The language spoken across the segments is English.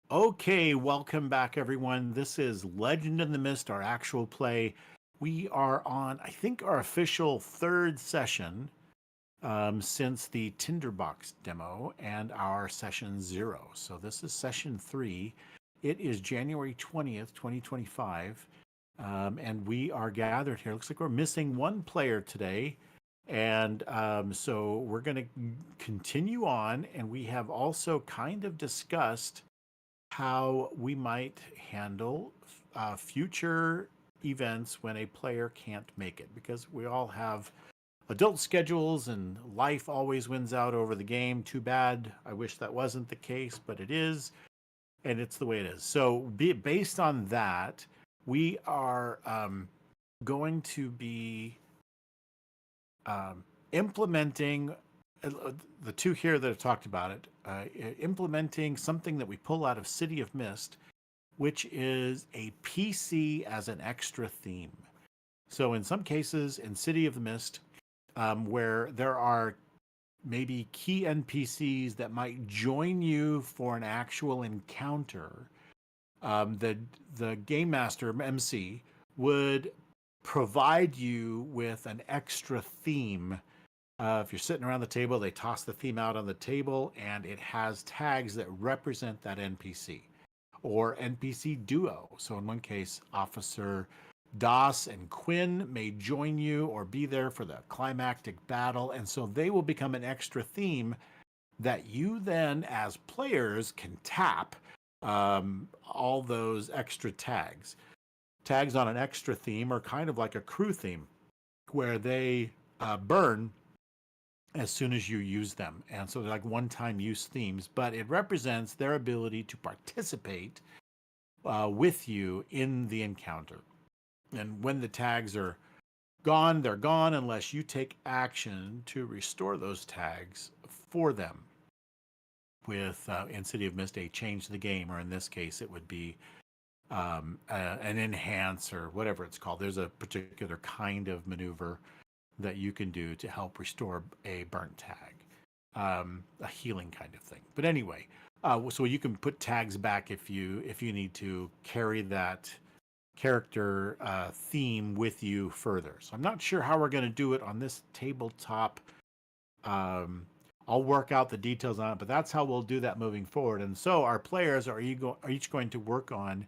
Okay, welcome back, everyone. This is Legend in the Mist, our actual play. We are on, I think, our official third session since the Tinderbox demo and our session 0. So this is session 3. It is January 20th, 2025. And we are gathered here. Looks like we're missing one player today. And so we're going to continue on. And we have also kind of discussed how we might handle future events when a player can't make it, because we all have adult schedules and life always wins out over the game. Too bad. I wish that wasn't the case, but it is, and it's the way it is. So, based on that, we are going to be implementing the two here that have talked about it, implementing something that we pull out of City of Mist, which is a PC as an extra theme. So in some cases, in City of the Mist, where there are maybe key NPCs that might join you for an actual encounter, the game master MC would provide you with an extra theme. If you're sitting around the table, they toss the theme out on the table, and it has tags that represent that NPC or NPC duo. So in one case, Officer Doss and Quinn may join you or be there for the climactic battle, and so they will become an extra theme that you then, as players, can tap all those extra tags. Tags on an extra theme are kind of like a crew theme, where they burn as soon as you use them. And so they're like one-time use themes, but it represents their ability to participate with you in the encounter. And when the tags are gone, they're gone unless you take action to restore those tags for them with, in City of Mist, a change the game, or in this case, it would be an enhance or whatever it's called. There's a particular kind of maneuver that you can do to help restore a burnt tag, a healing kind of thing. But anyway, so you can put tags back if you need to carry that character theme with you further. So I'm not sure how we're going to do it on this tabletop. I'll work out the details on it, but that's how we'll do that moving forward. And so our players are each going to work on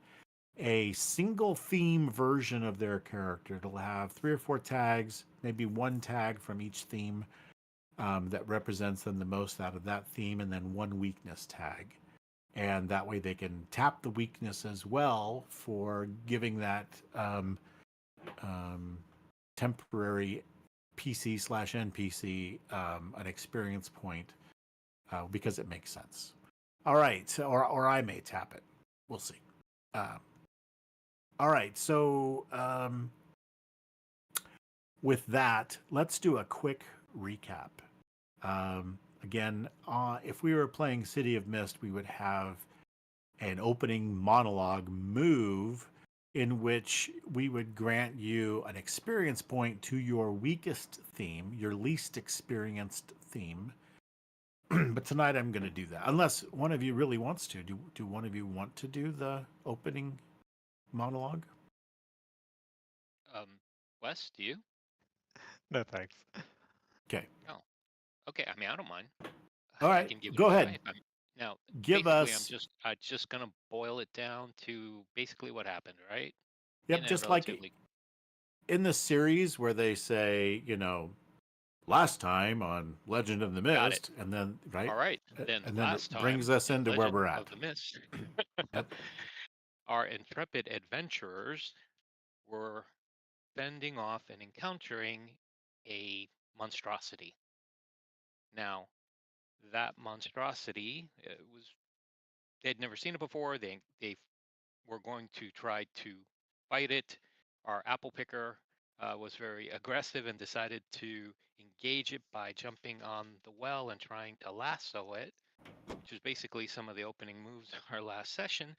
a single theme version of their character. It'll have 3 or 4 tags, maybe one tag from each theme that represents them the most out of that theme, and then one weakness tag. And that way they can tap the weakness as well for giving that temporary PC/NPC an experience point because it makes sense. All right, or I may tap it. We'll see. All right, so with that, let's do a quick recap. Again, if we were playing City of Mist, we would have an opening monologue move in which we would grant you an experience point to your weakest theme, your least experienced theme. But tonight I'm going to do that, unless one of you really wants to. Do one of you want to do the opening monologue? Um, Wes, do you? No thanks. Okay. No. Okay. I mean, I don't mind. All I right. can give it Go a try. ahead. Now, Give basically, I'm us. just gonna boil it down to basically what happened, right? Yep. In a Just like relatively. in the series where they say, last time on Legend of the Got it. Mist, and then right, All right. Then and then it last time brings us in into where Legend we're of at. the Mist, Yep. our intrepid adventurers were fending off and encountering a monstrosity. Now, that monstrosity was they'd never seen it before. They were going to try to fight it. Our apple picker was very aggressive and decided to engage it by jumping on the well and trying to lasso it, which was basically some of the opening moves of our last session.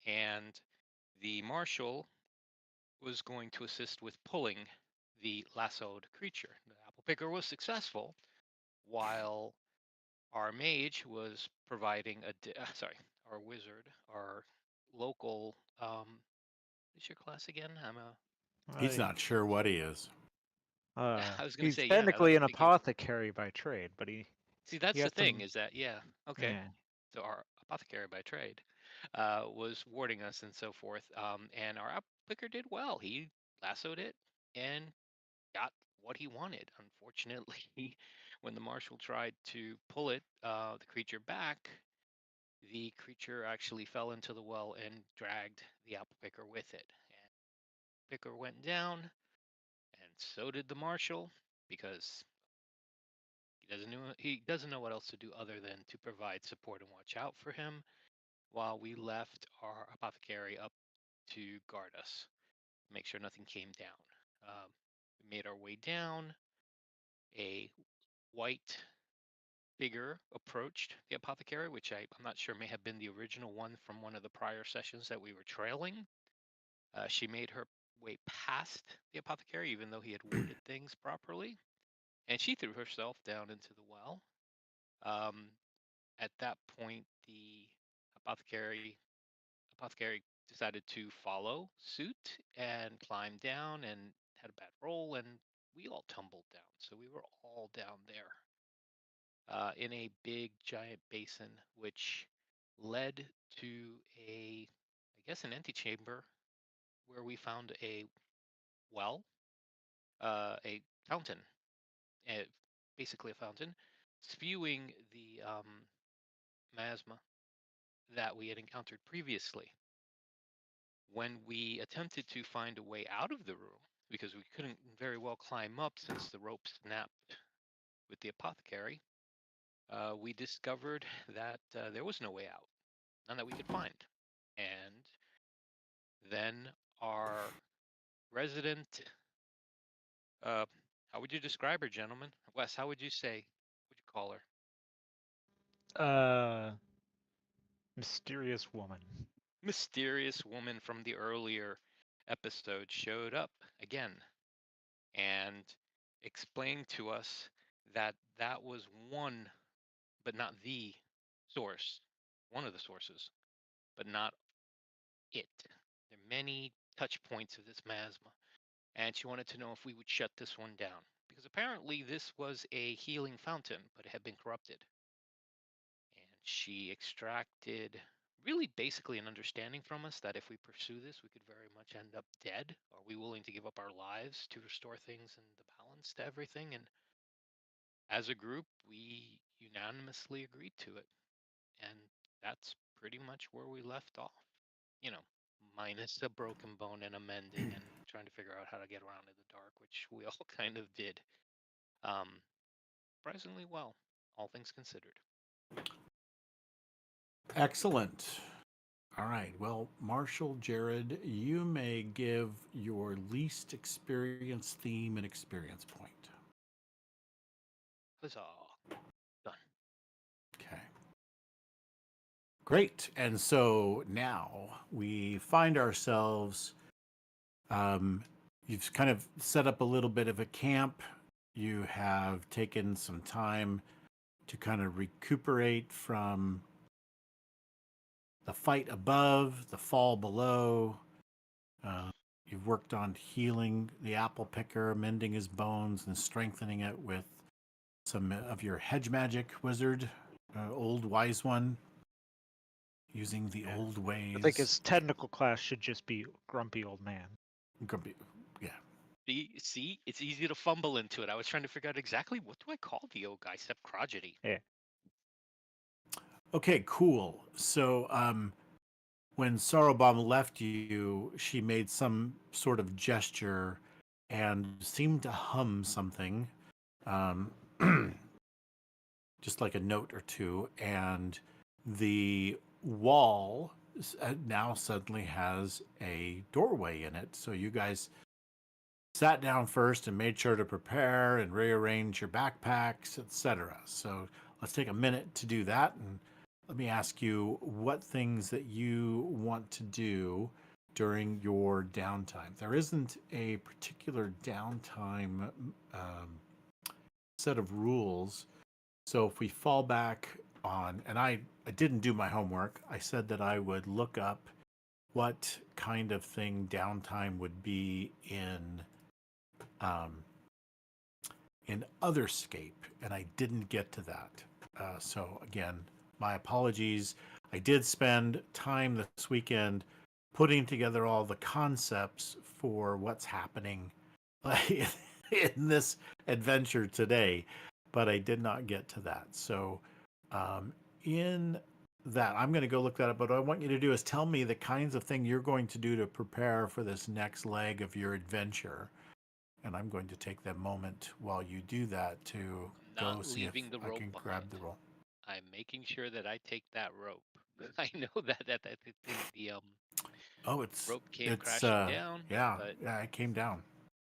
And the marshal was going to assist with pulling the lassoed creature. The apple picker was successful, while our mage was providing our wizard, our local. What's your class again? I'm a. He's not sure what he is. I was gonna He's say, yeah. technically I an think you. apothecary by trade, but he See, that's the has thing. some. Is that yeah? Okay. Yeah. So our apothecary by trade was warding us and so forth. And our applicker did well. He lassoed it and got what he wanted. Unfortunately, when the marshal tried to pull the creature back, the creature actually fell into the well and dragged the apple picker with it. And picker went down, and so did the marshal, because he doesn't know what else to do other than to provide support and watch out for him, while we left our apothecary up to guard us, make sure nothing came down. We made our way down. A white figure approached the apothecary, which I'm not sure may have been the original one from one of the prior sessions that we were trailing. She made her way past the apothecary, even though he had worded things properly, and she threw herself down into the well. Um, at that point, the apothecary apothecary decided to follow suit and climb down and had a bad roll, and we all tumbled down. So we were all down there in a big giant basin, which led to I guess, an antechamber where we found a well, a fountain, uh, basically a fountain, spewing the miasma that we had encountered previously. When we attempted to find a way out of the room, because we couldn't very well climb up since the rope snapped with the apothecary, we discovered that there was no way out, none that we could find. And then our resident, uh, how would you describe her, gentlemen? Wes, how would you say, would you call her? Uh, Mysterious woman. Mysterious woman from the earlier episode showed up again and explained to us that that was one, but not the source, one of the sources, but not it. There are many touch points of this miasma, and she wanted to know if we would shut this one down, because apparently this was a healing fountain, but it had been corrupted. And she extracted really basically an understanding from us that if we pursue this, we could very much end up dead. Are we willing to give up our lives to restore things and the balance to everything? And as a group, we unanimously agreed to it. And that's pretty much where we left off. You know, minus a broken bone and a mending and trying to figure out how to get around in the dark, which we all kind of did. Um, Surprisingly well, all things considered. Excellent. All right. Well, Marshall, Jared, you may give your least experience theme an experience point. Huzzah. Done. Okay. Great. And so now we find ourselves, you've kind of set up a little bit of a camp. You have taken some time to kind of recuperate from the fight above, the fall below. You've worked on healing the apple picker, mending his bones, and strengthening it with some of your hedge magic, wizard, old wise one, using the Yeah. old ways. I think his technical class should just be grumpy old man. Grumpy, yeah. See, it's easy to fumble into it. I was trying to figure out exactly what do I call the old guy except crotchety. Yeah. Okay, cool. So, when Sorrowbomb left you, she made some sort of gesture and seemed to hum something, um, just like a note or two, and the wall now suddenly has a doorway in it. So you guys sat down first and made sure to prepare and rearrange your backpacks, etc. So let's take a minute to do that, and let me ask you what things that you want to do during your downtime. There isn't a particular downtime set of rules. So if we fall back on, and I didn't do my homework. I said that I would look up what kind of thing downtime would be um, in Otherscape, and I didn't get to that. So again, my apologies. I did spend time this weekend putting together all the concepts for what's happening in this adventure today, but I did not get to that. So in that, I'm going to go look that up. But what I want you to do is tell me the kinds of thing you're going to do to prepare for this next leg of your adventure. And I'm going to take that moment while you do that to I'm go not see if leaving the I rope can grab behind. the roll. I'm making sure that I take that rope. I know that the thing, the Oh, it's rope came it's crashing down, yeah, but yeah, it came down.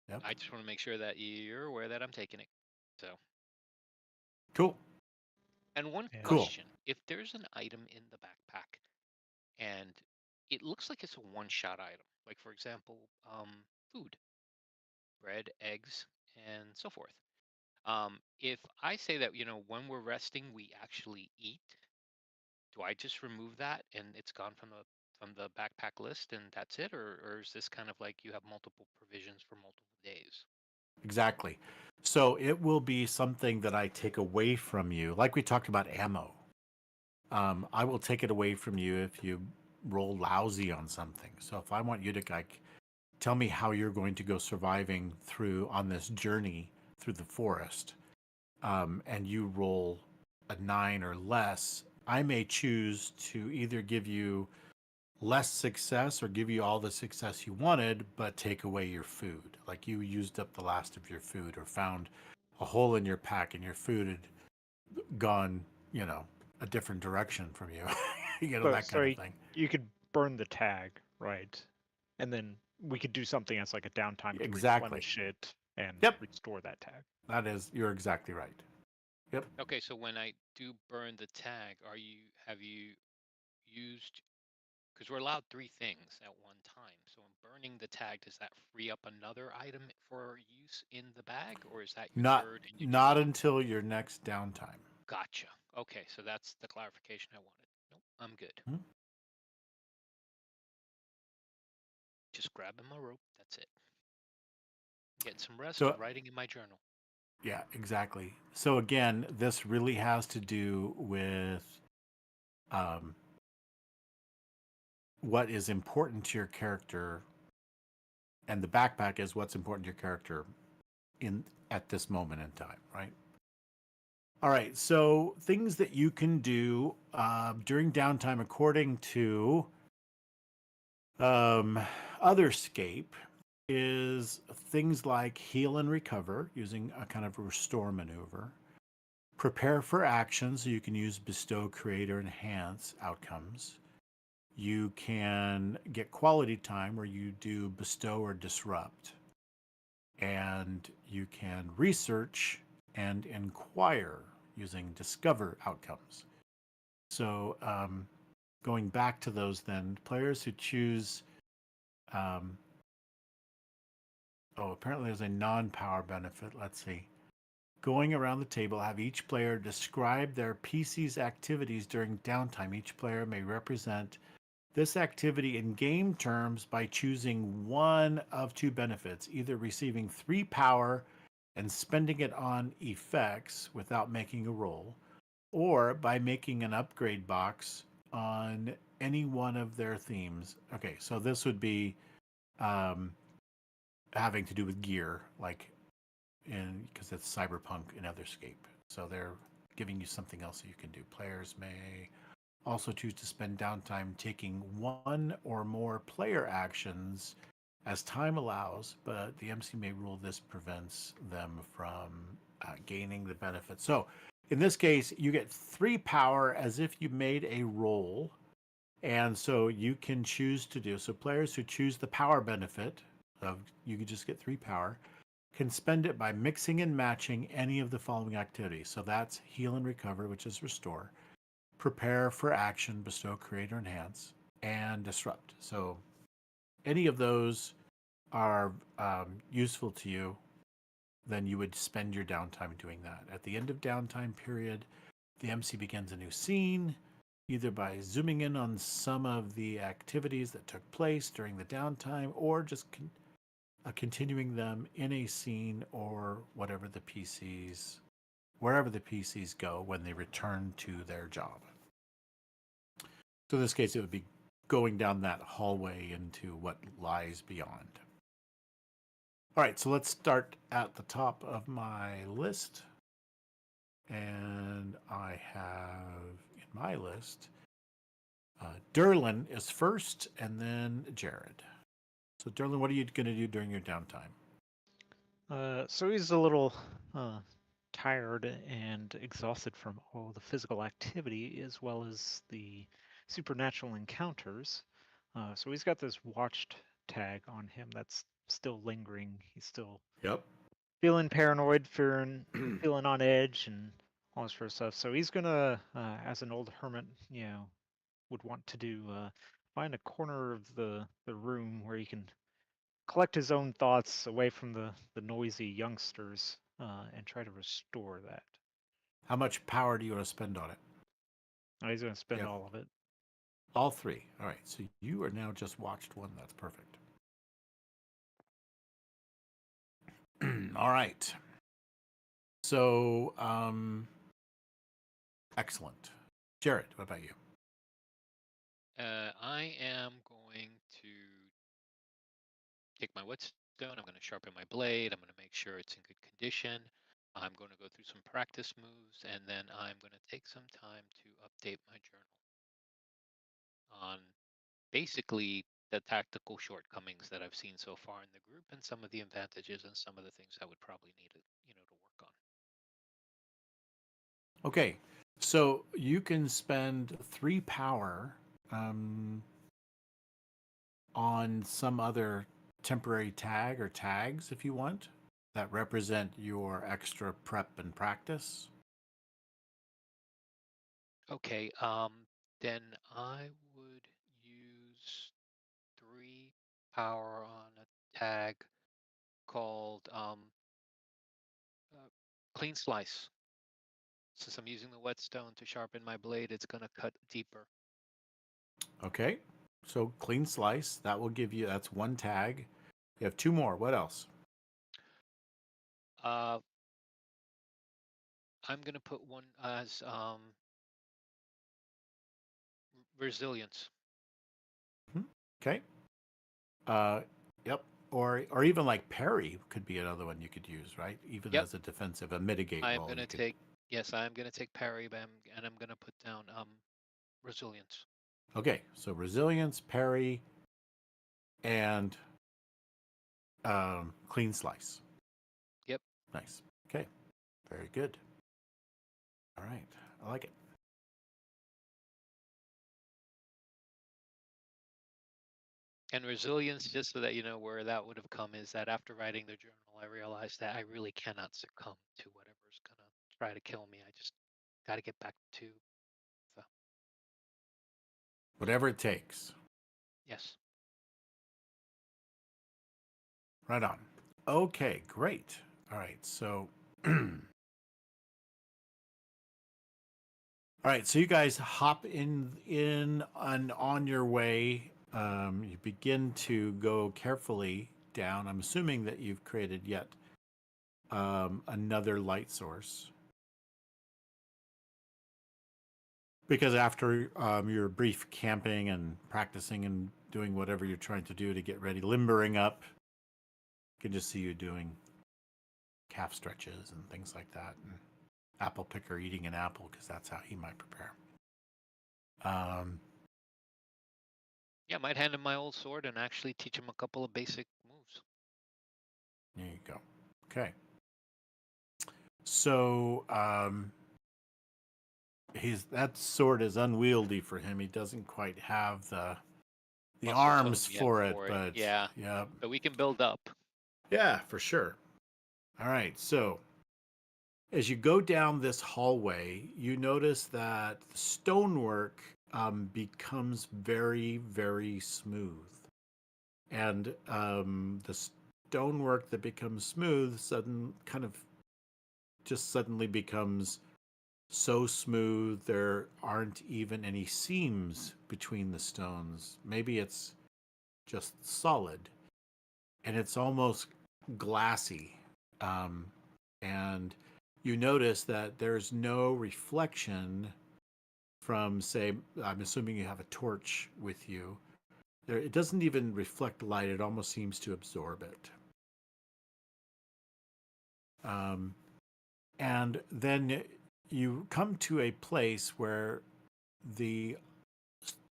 Yep. I just want to make sure that you're aware that I'm taking it. So, Cool. and one Yeah. Cool. question: if there's an item in the backpack and it looks like it's a one-shot item, like for example, food, bread, eggs, and so forth. If I say that, when we're resting, we actually eat, do I just remove that and it's gone from the backpack list and that's it, or is this kind of like you have multiple provisions for multiple days? Exactly. So it will be something that I take away from you, like we talked about ammo. I will take it away from you if you roll lousy on something. So if I want you to like tell me how you're going to go surviving through on this journey through the forest, and you roll a 9 or less, I may choose to either give you less success or give you all the success you wanted, but take away your food. Like you used up the last of your food or found a hole in your pack and your food had gone, a different direction from you, So, that kind of thing. you could burn the tag, right? And then we could do something as like a downtime to Exactly. replenish it and Yep. restore that tag. You're exactly right. Yep. Okay, so when I do burn the tag, have you used, because we're allowed three things at one time. So in burning the tag, does that free up another item for use in the bag, or is that your Not third and you just not until your next downtime. gotcha? Okay, so that's the clarification I wanted. Nope, I'm good. Hmm? Just grabbing my rope. That's it. Getting some rest So and writing in my journal. yeah, exactly. So again, this really has to do with um, what is important to your character, and the backpack is what's important to your character in at this moment in time, right? All right. So things that you can do during downtime, according to um, Otherscape, is things like heal and recover using a kind of restore maneuver. Prepare for action, so you can use bestow, create, or enhance outcomes. You can get quality time where you do bestow or disrupt. And you can research and inquire using discover outcomes. So, going back to those, then, players who choose, um, apparently there's a non power benefit. Let's see. Going around the table, have each player describe their PC's activities during downtime. Each player may represent this activity in game terms by choosing one of two benefits, either receiving 3 power and spending it on effects without making a roll, or by making an upgrade box on any one of their themes. Okay, so this would be um, having to do with gear, like in because it's cyberpunk in Otherscape. So they're giving you something else that you can do. Players may also choose to spend downtime taking one or more player actions as time allows, but the MC may rule this prevents them from gaining the benefit. So in this case, you get 3 power as if you made a roll. And so you can choose to do so. Players who choose the power benefit of you can just get 3 power can spend it by mixing and matching any of the following activities. So that's heal and recover, which is restore, prepare for action, bestow, create, or enhance, and disrupt. So any of those are useful to you, then you would spend your downtime doing that. At the end of downtime period, the MC begins a new scene, either by zooming in on some of the activities that took place during the downtime, or just continuing them in a scene or whatever the PCs, wherever the PCs go when they return to their job. So in this case, it would be going down that hallway into what lies beyond. All right, so let's start at the top of my list. And I have in my list, Derlin is first, and then Jared. So Derlin, what are you going to do during your downtime? So he's a little tired and exhausted from all the physical activity as well as the supernatural encounters. So he's got this watched tag on him that's still lingering. He's still Yep. feeling paranoid, feeling on edge, and all this sort of stuff. So he's gonna, as an old hermit, would want to do, find a corner of the room where he can collect his own thoughts away from the noisy youngsters, and try to restore that. How much power do you want to spend on it? He's gonna spend Yep. all of it. All three. All right. So you are now just watched one. That's perfect. All right. So, excellent. Jared, what about you? I am going to take my whetstone. I'm going to sharpen my blade. I'm going to make sure it's in good condition. I'm going to go through some practice moves, and then I'm going to take some time to update my journal on basically the tactical shortcomings that I've seen so far in the group, and some of the advantages and some of the things I would probably need to work on. Okay. So you can spend 3 power on some other temporary tag or tags if you want that represent your extra prep and practice. Okay, then I would use 3 power on a tag called Clean Slice. Since I'm using the whetstone to sharpen my blade, it's going to cut deeper. Okay. So clean slice, that will give you, that's 1 tag. You have 2 more. What else? I'm going to put one as resilience. Okay. Yep. Or even like parry could be another one you could use, right? Even Yep. as a defensive, a mitigate I'm roll. going to take, yes, I'm going to take parry, and I'm going to put down resilience. Okay, so resilience, parry, and clean slice. Yep. Nice. Okay, very good. All right, I like it. And resilience, just so that you know where that would have come, is that after writing the journal, I realized that I really cannot succumb to whatever's going to try to kill me. I just got to get back to the, Whatever it takes. yes. Right on. Okay, great. All right, so all right, so you guys hop in and on your way. You begin to go carefully down. I'm assuming that you've created yet another light source. Because after your brief camping and practicing and doing whatever you're trying to do to get ready, limbering up, you can just see you doing calf stretches and things like that. And apple picker eating an apple because that's how he might prepare. Yeah, I might hand him my old sword and actually teach him a couple of basic moves. There you go. Okay. So that sword is unwieldy for him. He doesn't quite have the Muscle arms tone yet for it, for it. but Yeah. yeah, But we can build up. yeah, for sure. All right, so as you go down this hallway, you notice that the stonework becomes very, very smooth, and the stonework that becomes smooth suddenly becomes so smooth there aren't even any seams between the stones. Maybe it's just solid, and it's almost glassy. Um, and you notice that there's no reflection from, say, I'm assuming you have a torch with you. There, it doesn't even reflect light. It almost seems to absorb it. And then you come to a place where the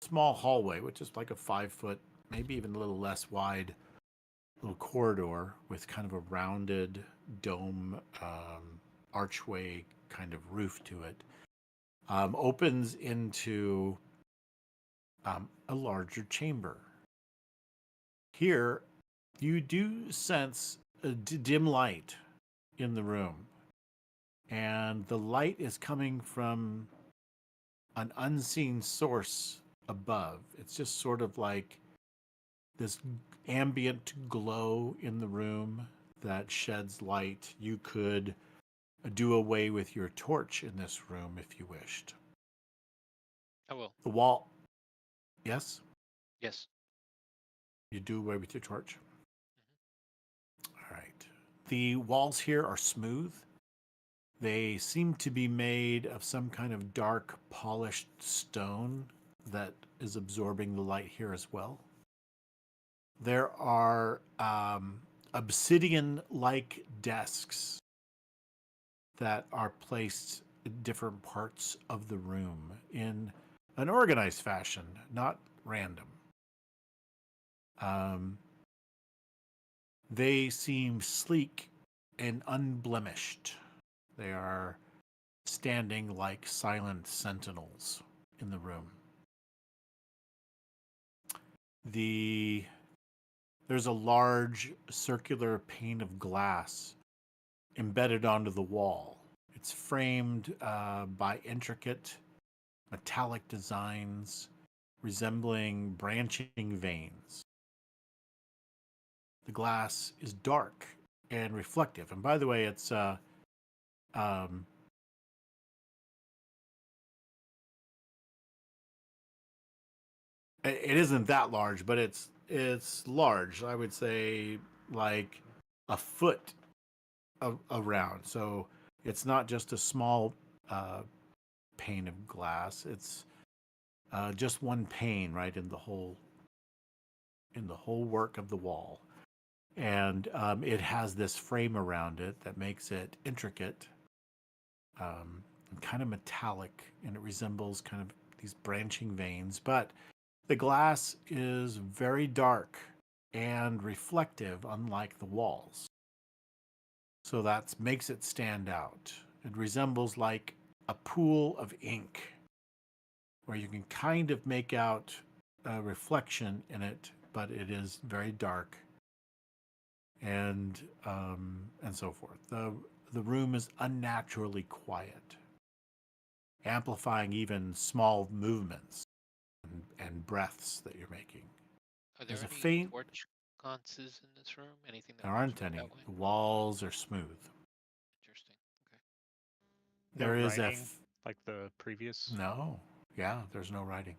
small hallway, which is like a 5 foot, maybe even a little less wide, little corridor with kind of a rounded dome archway kind of roof to it, opens into a larger chamber. Here, you do sense a dim light in the room, and the light is coming from an unseen source above. It's just sort of like this ambient glow in the room that sheds light. You could do away with your torch in this room if you wished. I will. The wall. Yes? Yes. You do away with your torch? All right. The walls here are smooth. They seem to be made of some kind of dark, polished stone that is absorbing the light here as well. There are obsidian-like desks that are placed in different parts of the room in an organized fashion, not random. They seem sleek and unblemished. They are standing like silent sentinels in the room. There's a large circular pane of glass embedded onto the wall. It's framed by intricate metallic designs resembling branching veins. The glass is dark and reflective. And by the way, it's it isn't that large, but it's large. I would say like a foot around. So it's not just a small pane of glass. It's just one pane, right, in the whole work of the wall. And it has this frame around it that makes it intricate, and kind of metallic, and it resembles kind of these branching veins. But the glass is very dark and reflective, unlike the walls. So that makes it stand out. It resembles like a pool of ink, where you can kind of make out a reflection in it, but it is very dark, and so forth. The room is unnaturally quiet, amplifying even small movements and breaths that you're making. Are there There's a any faint. torch sconces in this room? Anything that There moves aren't me any. that way? The walls are smooth. Interesting. Okay. No There is writing like the previous. no. Yeah, there's no writing.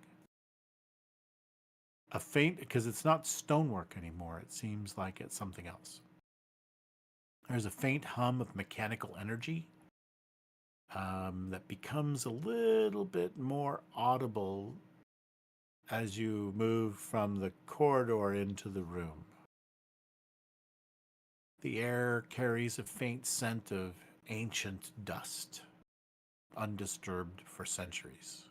A faint, because it's not stonework anymore. It seems like it's something else. There's a faint hum of mechanical energy that becomes a little bit more audible as you move from the corridor into the room. The air carries a faint scent of ancient dust, undisturbed for centuries.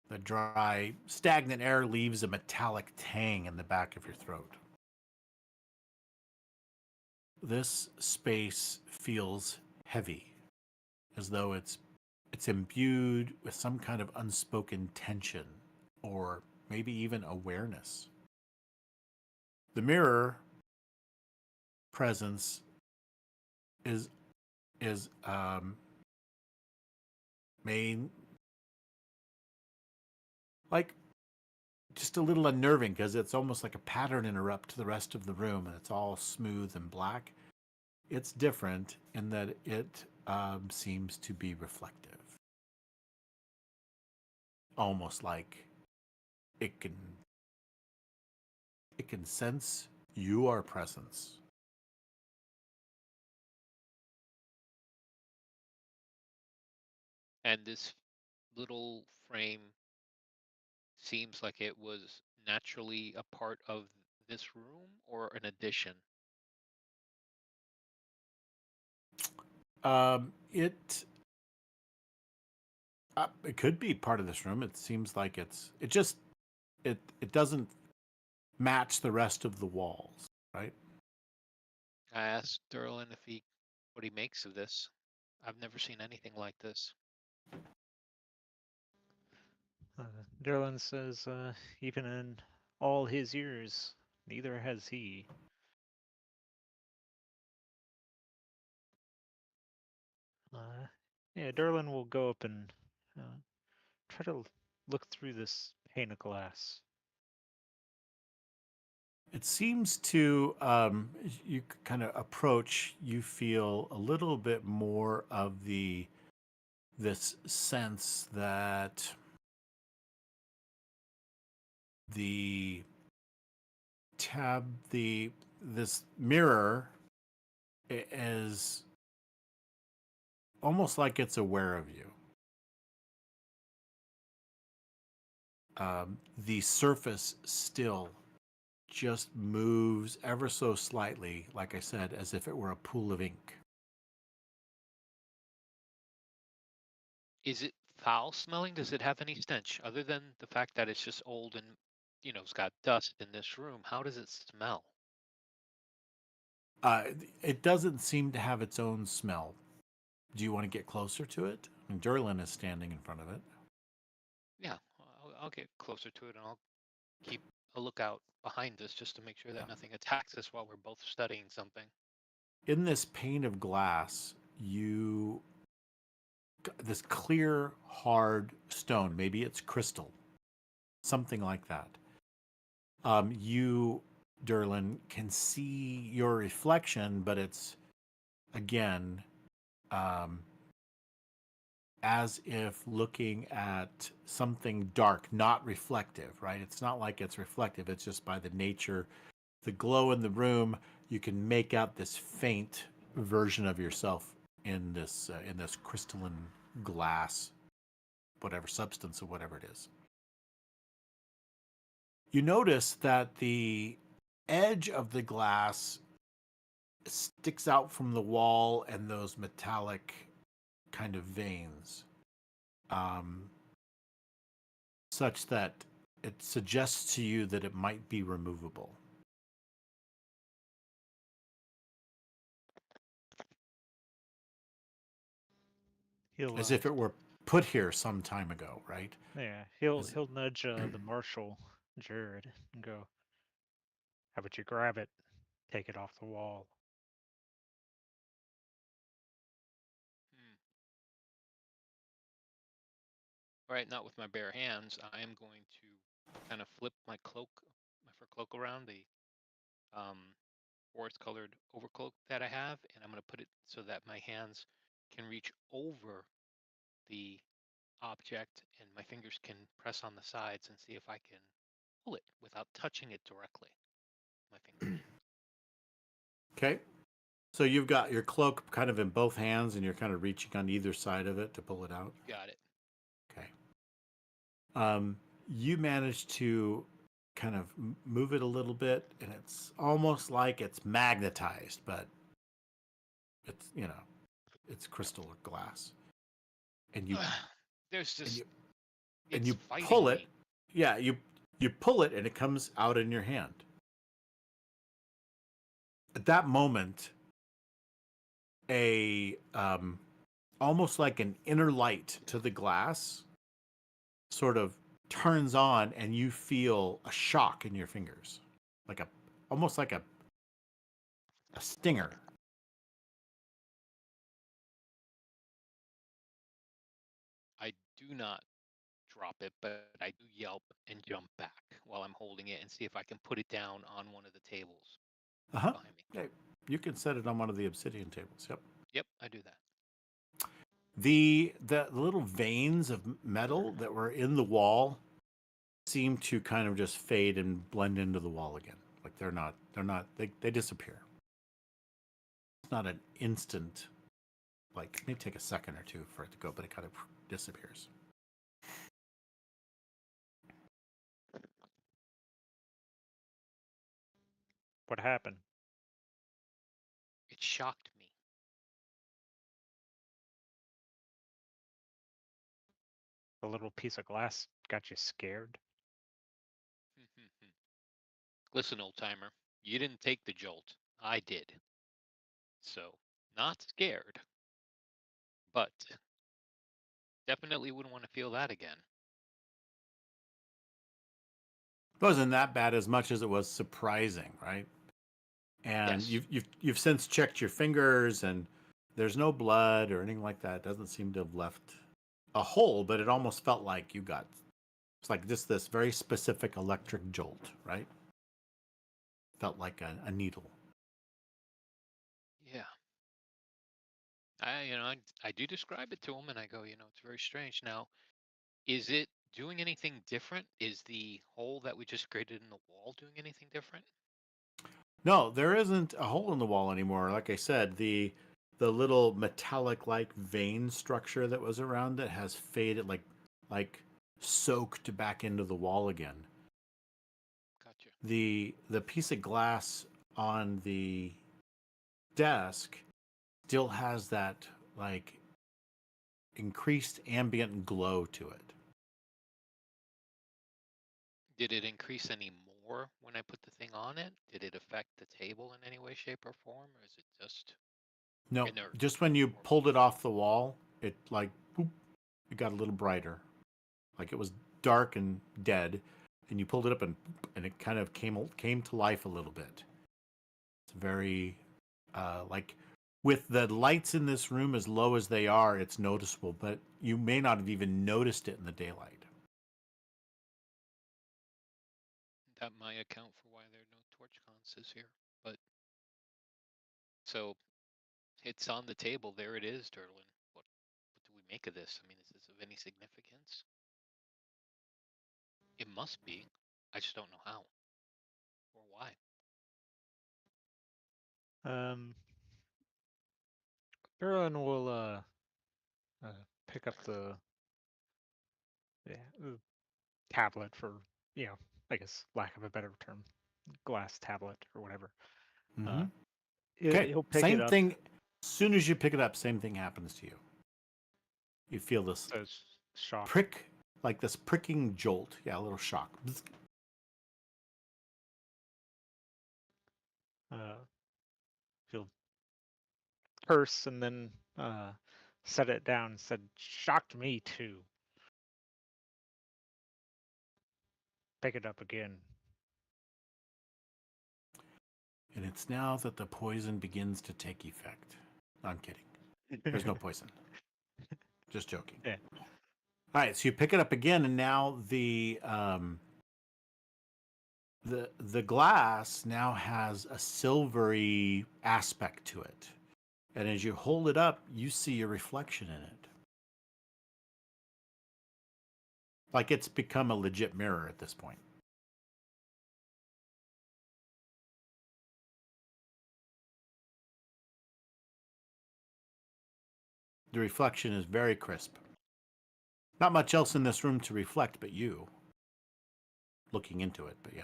The dry, stagnant air leaves a metallic tang in the back of your throat. This space feels heavy, as though it's imbued with some kind of unspoken tension, or maybe even awareness. The mirror presence is main, like, just a little unnerving, because it's almost like a pattern interrupt to the rest of the room, and it's all smooth and black. It's different in that it seems to be reflective, almost like it can sense your presence. And this little frame seems like it was naturally a part of this room or an addition. It it could be part of this room. It seems like it just it doesn't match the rest of the walls, right? I asked Derlin what he makes of this. I've never seen anything like this. Derlin says, even in all his years, neither has he. Yeah, Derlin will go up and try to look through this pane of glass. It seems to you kind of approach. You feel a little bit more of this sense that the this mirror is almost like it's aware of you. The surface still just moves ever so slightly, like I said, as if it were a pool of ink. Is it foul smelling? Does it have any stench other than the fact that it's just old and, it's got dust in this room? How does it smell? Uh, it doesn't seem to have its own smell. Do you want to get closer to it? And Derlin is standing in front of it. Yeah, I'll get closer to it and I'll keep a lookout behind us just to make sure Yeah. that nothing attacks us while we're both studying something. In this pane of glass, this clear, hard stone, maybe it's crystal, something like that. You, Derlin, can see your reflection, but it's again um, as if looking at something dark, not reflective, right? It's not like it's reflective. It's just by the nature, the glow in the room, you can make out this faint version of yourself in this crystalline glass, whatever substance or whatever it is. You notice that the edge of the glass sticks out from the wall and those metallic kind of veins, um, such that it suggests to you that it might be removable. He'll As if it were put here some time ago, right? yeah, he'll As, he'll nudge the marshal, Jared, and go, "How about you grab it, take it off the wall?" Hmm. Right, not with my bare hands. I am going to kind of flip my fur cloak around the um, forest-colored overcloak that I have, and I'm going to put it so that my hands can reach over the object and my fingers can press on the sides and see if I can pull it without touching it directly. My fingers. okay. So you've got your cloak kind of in both hands and you're kind of reaching on either side of it to pull it out. You got it. Okay. You manage to kind of move it a little bit and it's almost like it's magnetized, but it's, it's crystal or glass. And you There's and just you and it's you pull fighting it. me. Yeah, you pull it and it comes out in your hand. At that moment, a almost like an inner light to the glass sort of turns on and you feel a shock in your fingers, like a almost like a stinger. I do not drop it, but I do yelp and jump back while I'm holding it and see if I can put it down on one of the tables Uh-huh. behind me. Yeah, you can set it on one of the obsidian tables. Yep. Yep, I do that. The little veins of metal that were in the wall seem to kind of just fade and blend into the wall again. Like they disappear. It's not an instant, like it may take a second or two for it to go, but it kind of disappears. What happened? It shocked me. The little piece of glass got you scared? Listen, old timer, you didn't take the jolt. I did. So, not scared, but definitely wouldn't want to feel that again. It wasn't that bad as much as it was surprising, right? And Yes. you've since checked your fingers, and there's no blood or anything like that. It doesn't seem to have left a hole, but it almost felt like you got, it's like just this very specific electric jolt, right? Felt like a needle. Yeah. I do describe it to him, and I go, it's very strange. Now, is it doing anything different? Is the hole that we just created in the wall doing anything different? No, there isn't a hole in the wall anymore. Like I said, the little metallic like vein structure that was around it has faded, like soaked back into the wall again. Gotcha. The piece of glass on the desk still has that like increased ambient glow to it. Did it increase any more when I put the thing on it? Did it affect the table in any way, shape, or form, or is it just No, inert? just when you pulled it off the wall, it like boop, it got a little brighter. Like it was dark and dead, and you pulled it up and it kind of came to life a little bit. It's very like with the lights in this room as low as they are, it's noticeable, but you may not have even noticed it in the daylight. That might account for why there are no torch conses here. But so it's on the table. There it is, Derlin. What do we make of this? I mean, is this of any significance? It must be. I just don't know how or why. Erlen will pick up the tablet for, I guess lack of a better term, glass tablet or whatever. Mm-hmm. Okay, He'll pick it same up. thing. As soon as you pick it up, same thing happens to you. You feel this So it's shock. prick, like this pricking jolt. Yeah, a little shock. He'll curse and then set it down and said, "Shocked me too." Pick it up again. And it's now that the poison begins to take effect. No, I'm kidding. There's no poison. Just joking. Yeah. All right, so you pick it up again, and now the glass now has a silvery aspect to it, and as you hold it up, you see a reflection in it, like it's become a legit mirror at this point. The reflection is very crisp. Not much else in this room to reflect but you looking into it, but yeah.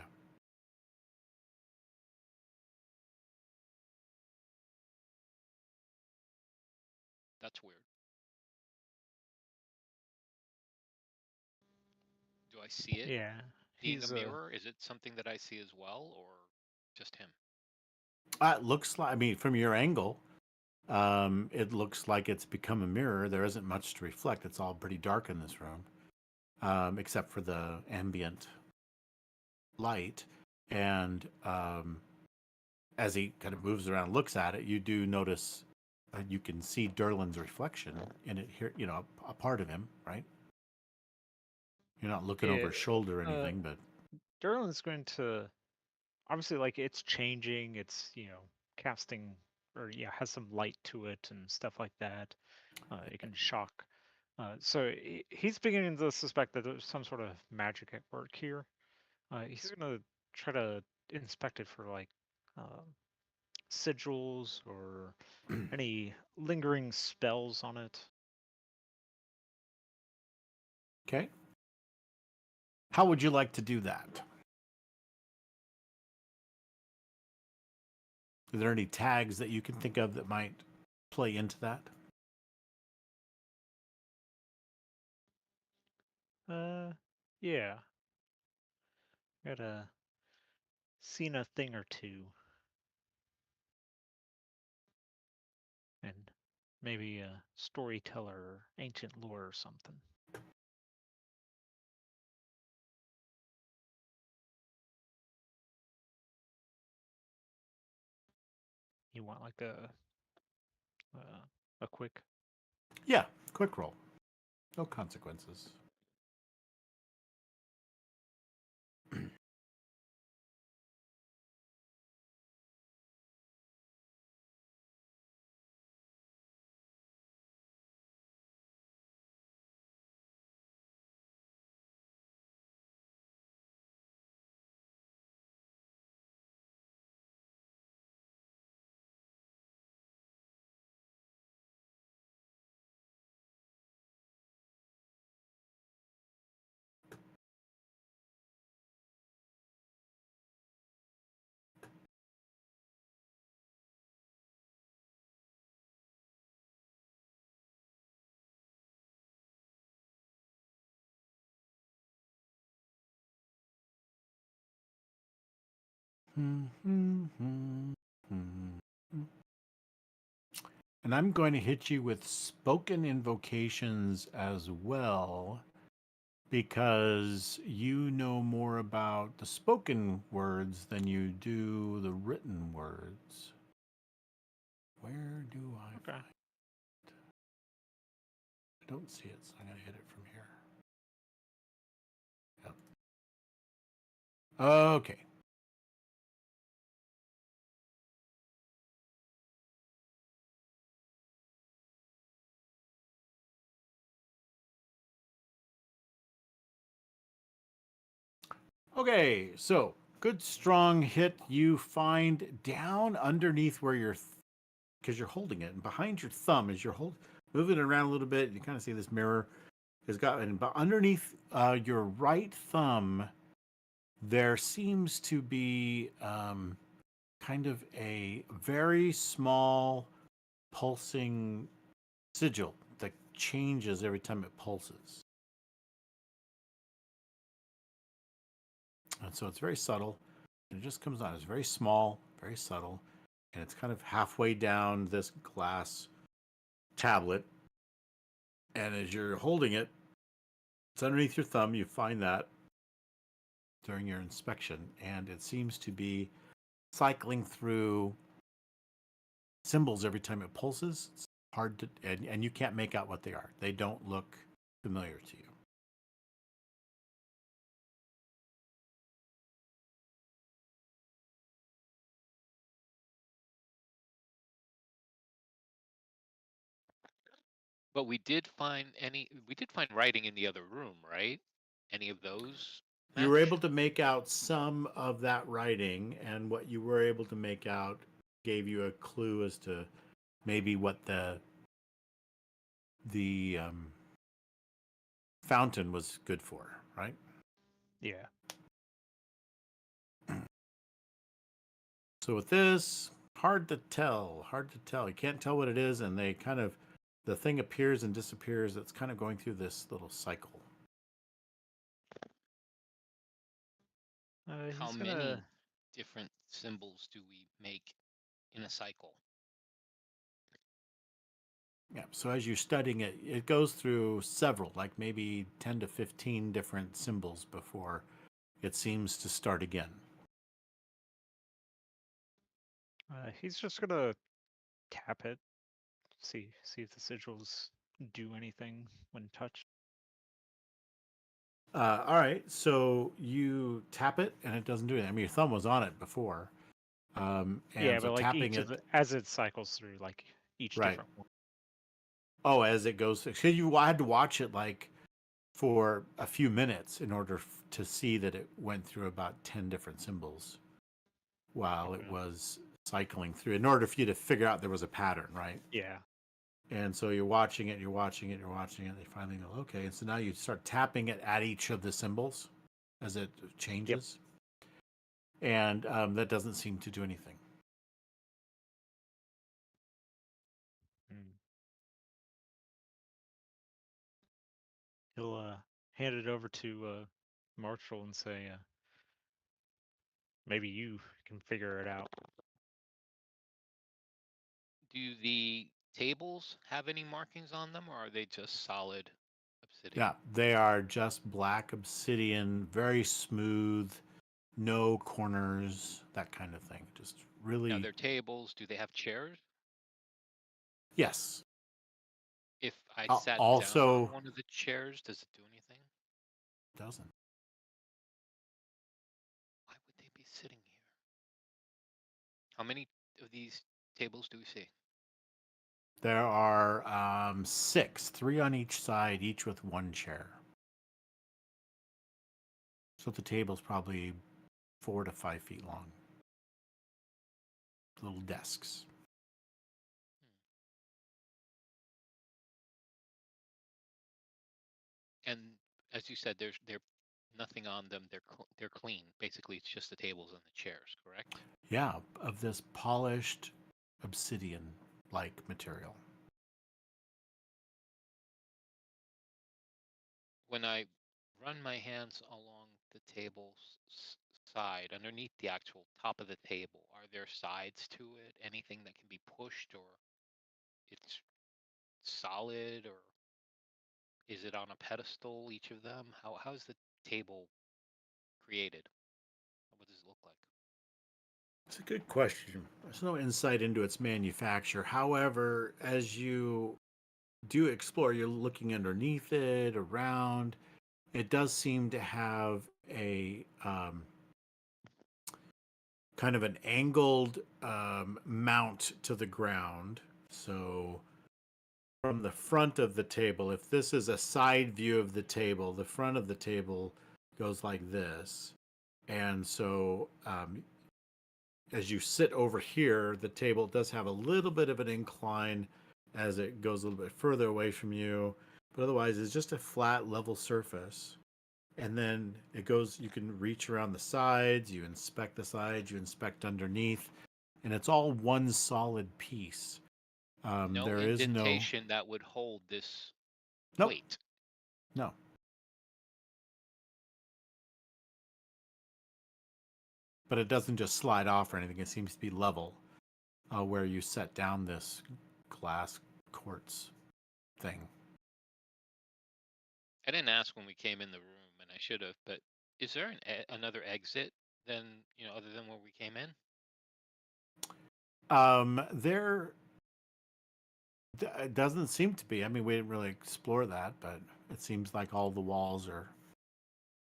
That's weird. Do I see it Yeah. being a He's mirror? Is it something that I see as well, or just him? It looks like, I mean, from your angle, it looks like it's become a mirror. There isn't much to reflect. It's all pretty dark in this room, except for the ambient light. And as he kind of moves around, and looks at it, you do notice you can see Derlin's reflection in it here. You know, a part of him, right? You're not looking over his shoulder or anything, but Derlin's going to obviously, like, it's changing. It's casting, or has some light to it and stuff like that. It can shock. So he's beginning to suspect that there's some sort of magic at work here. He's gonna try to inspect it for like sigils or any lingering spells on it. Okay. How would you like to do that? Are there any tags that you can think of that might play into that? Yeah. Got seen a thing or two. And maybe a storyteller or ancient lore or something. You want like a quick? Yeah, quick roll. No consequences. And I'm going to hit you with spoken invocations as well, because you know more about the spoken words than you do the written words. Where do I Okay. find it? I don't see it, so I'm going to hit it from here. Yep. Okay. Okay, so good strong hit. You find down underneath where you're, because you're holding it, and behind your thumb as you're moving it around a little bit, you kind of see this mirror has got, and underneath your right thumb, there seems to be kind of a very small pulsing sigil that changes every time it pulses. And so it's very subtle. And it just comes on. It's very small, very subtle. And it's kind of halfway down this glass tablet. And as you're holding it, it's underneath your thumb. You find that during your inspection. And it seems to be cycling through symbols every time it pulses. It's hard to, and you can't make out what they are. They don't look familiar to you. But we did find writing in the other room, right? Any of those You were match? able to make out some of that writing, and what you were able to make out gave you a clue as to maybe what the fountain was good for, right? Yeah. So with this, hard to tell. Hard to tell. You can't tell what it is, and they kind of, the thing appears and disappears. It's kind of going through this little cycle. How He's many gonna. different symbols do we make in a cycle? Yeah. So as you're studying it, it goes through several, like maybe 10 to 15 different symbols before it seems to start again. He's just gonna tap it. See if the sigils do anything when touched. All right, so you tap it and it doesn't do anything. I mean, your thumb was on it before, and Yeah, so but like tapping each of it, the as it cycles through like each right? different one. Oh, as it goes, so you had to watch it like for a few minutes in order to see that it went through about 10 different symbols while it Okay. was cycling through in order for you to figure out there was a pattern, right? Yeah. And so you're watching it, you're watching it, you're watching it. And you finally go, okay. And so now you start tapping it at each of the symbols as it Yep. changes. And that doesn't seem to do anything. Mm. He'll hand it over to Marshall and say, maybe you can figure it out. Do the tables have any markings on them, or are they just solid obsidian? Yeah, they are just black obsidian, very smooth, no corners, that kind of thing. Just Now, really, their tables, do they have chairs? yes. If I sat down on Also, one of the chairs, does it do anything? doesn't. Why would they be sitting here? How many of these tables do we see? There are 6, 3 on each side, each with one chair. So the table's probably 4 to 5 feet long. Little desks. And as you said, they're nothing on them. They're clean. Basically, it's just the tables and the chairs, correct? Yeah, of this polished obsidian-like material. When I run my hands along the table's side, underneath the actual top of the table, are there sides to it? Anything that can be pushed, or it's solid, or is it on a pedestal, each of them? How's the table created? What does it look like? It's a good question. There's no insight into its manufacture. However, as you do explore, you're looking underneath it, around. It does seem to have a kind of an angled mount to the ground. So from the front of the table, if this is a side view of the table, the front of the table goes like this. And so as you sit over here, the table does have a little bit of an incline as it goes a little bit further away from you. But otherwise, it's just a flat, level surface. And then it goes, you can reach around the sides, you inspect the sides, you inspect underneath, and it's all one solid piece. No There is no, indentation that would hold this nope, weight. no. But it doesn't just slide off or anything. It seems to be level where you set down this glass quartz thing. I didn't ask when we came in the room, and I should have, but is there another exit than, other than where we came in? There it doesn't seem to be. I mean, we didn't really explore that, but it seems like all the walls are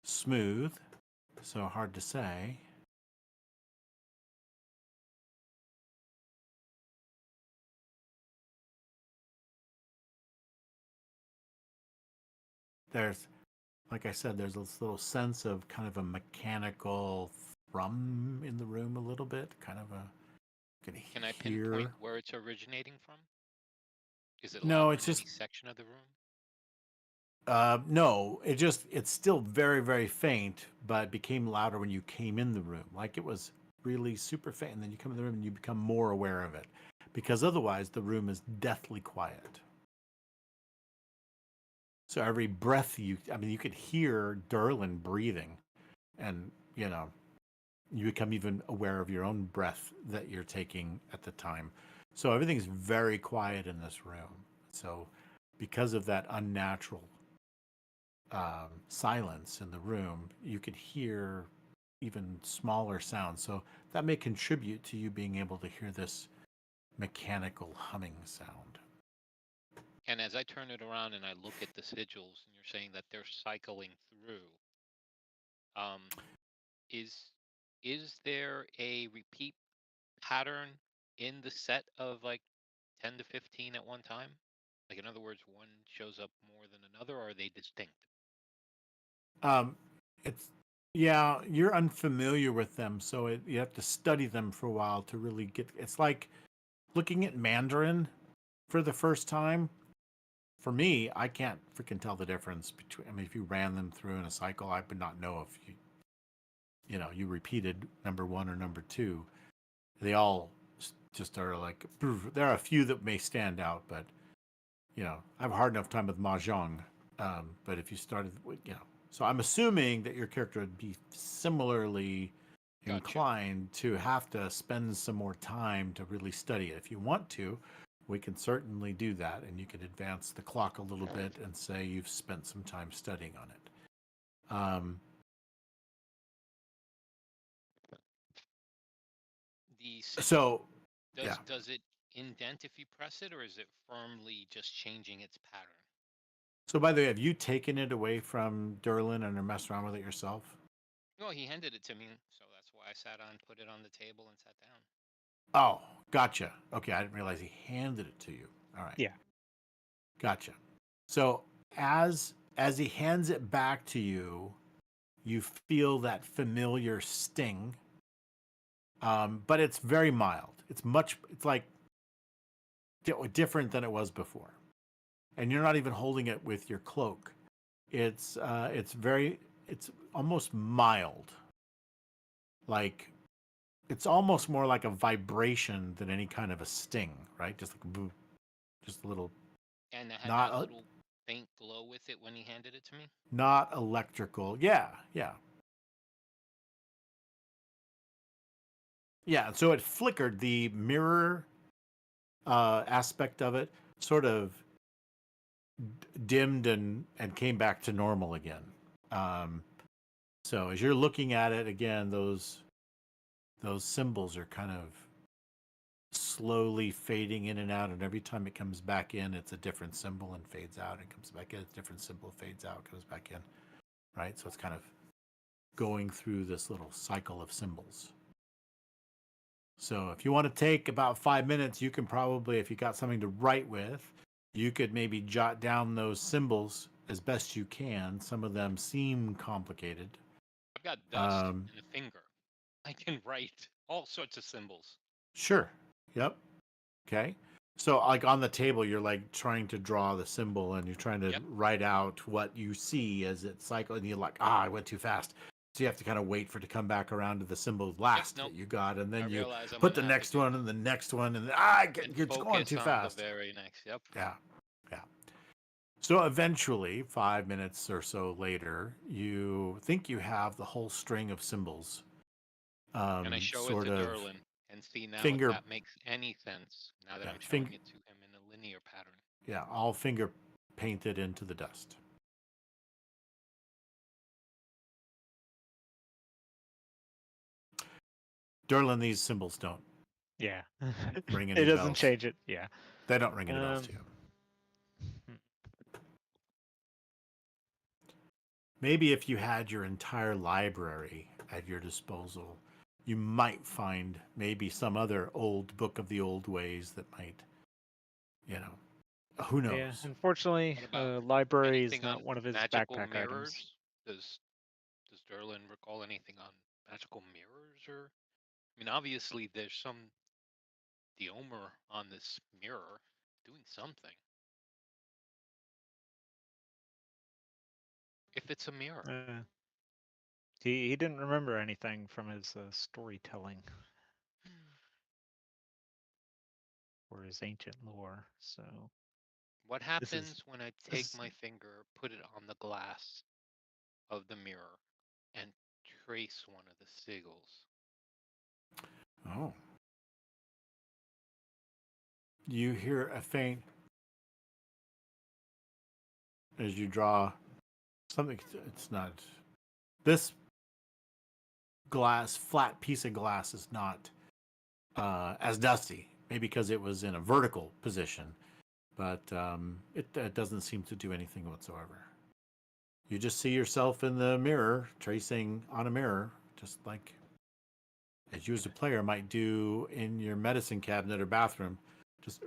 smooth, so hard to say. There's, like I said, there's this little sense of kind of a mechanical thrum in the room a little bit, kind of a, you can Can I pinpoint hear. where it's originating from? Is it No, louder it's in any just section of the room? no, it's still very, very faint, but became louder when you came in the room. Like it was really super faint, and then you come in the room and you become more aware of it. Because otherwise the room is deathly quiet. So every breath I mean, you could hear Derlin breathing, and you become even aware of your own breath that you're taking at the time. So everything's very quiet in this room. So because of that unnatural silence in the room, you could hear even smaller sounds. So that may contribute to you being able to hear this mechanical humming sound. And as I turn it around and I look at the sigils, and you're saying that they're cycling through, um, is is there a repeat pattern in the set of like 10 to 15 at one time? Like, in other words, one shows up more than another, or are they distinct? It's yeah, you're unfamiliar with them, so you have to study them for a while to really get. It's like looking at Mandarin for the first time. For me, I can't freaking tell the difference between. I mean, if you ran them through in a cycle, I would not know if you repeated number one or number two. They all just are like. There are a few that may stand out, but I have a hard enough time with mahjong. But if you started with, so I'm assuming that your character would be similarly Gotcha. inclined to have to spend some more time to really study it. If you want to, we can certainly do that, and you can advance the clock a little bit and say you've spent some time studying on it. The symbol, So, yeah. does it indent if you press it, or is it firmly just changing its pattern? So, by the way, have you taken it away from Derlin and messed around with it yourself? Well, he handed it to me, so that's why I sat on, put it on the table, and sat down. Oh, gotcha. Okay, I didn't realize he handed it to you. All right. Yeah. Gotcha. So as he hands it back to you, you feel that familiar sting, but it's very mild. It's like different than it was before, and you're not even holding it with your cloak. It's almost mild, like it's almost more like a vibration than any kind of a sting, right? Just like boo, just a little. And it had Not that a, little faint glow with it when he handed it to me. not electrical. Yeah. Yeah, so it flickered. The mirror aspect of it sort of dimmed and came back to normal again. So as you're looking at it again, those symbols are kind of slowly fading in and out, and every time it comes back in, it's a different symbol and fades out, and comes back in, it's a different symbol, fades out, comes back in, right? So it's kind of going through this little cycle of symbols. So if you want to take about 5 minutes, you can probably, if you got something to write with, you could maybe jot down those symbols as best you can. Some of them seem complicated. I've got dust and a finger. I can write all sorts of symbols. Sure. Yep. Okay. So like on the table, you're like trying to draw the symbol and you're trying to write out what you see as it cycles, and you're like, I went too fast. So you have to kind of wait for it to come back around to the symbol last that you got, and then you put the next one and the next one, and it's going too fast. The very next. Yep. Yeah. So eventually, 5 minutes or so later, you think you have the whole string of symbols. And I show it to Derlin and see now if that makes any sense now that I'm showing it to him in a linear pattern. Yeah, all finger painted into the dust. Derlin, these symbols don't. Yeah. Ring any it doesn't bells. change it. Yeah. They don't ring any bells to you. Maybe if you had your entire library at your disposal, you might find maybe some other old book of the old ways that might, who knows? Yeah, unfortunately, library is not one of his backpack items. Does Derlin recall anything on magical mirrors? Or, I mean, obviously there's some deomer on this mirror doing something. If it's a mirror. He didn't remember anything from his storytelling or his ancient lore. So, what happens when I take my finger, put it on the glass of the mirror, and trace one of the sigils? Oh. You hear a faint as you draw something. It's not this flat piece of glass is not as dusty, maybe because it was in a vertical position, but it doesn't seem to do anything whatsoever. You just see yourself in the mirror, tracing on a mirror, just like as you as a player might do in your medicine cabinet or bathroom. Just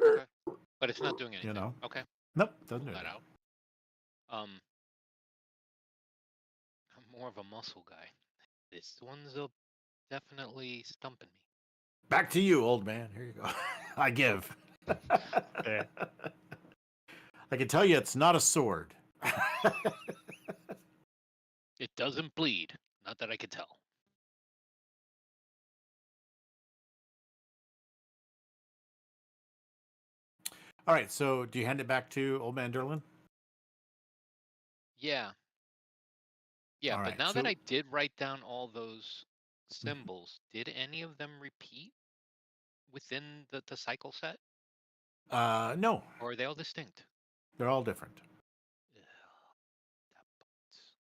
but it's not doing anything. Okay. Nope, doesn't Pull do that that. out. I'm more of a muscle guy. This one's definitely stumping me. Back to you, old man. Here you go. I give. Yeah. I can tell you it's not a sword. It doesn't bleed. Not that I could tell. All right, so do you hand it back to old man Derlin? Yeah. Yeah, All but right, now that so I did write down all those symbols, did any of them repeat within the cycle set? no, Or are they all distinct? they're all different. Ugh, that bites.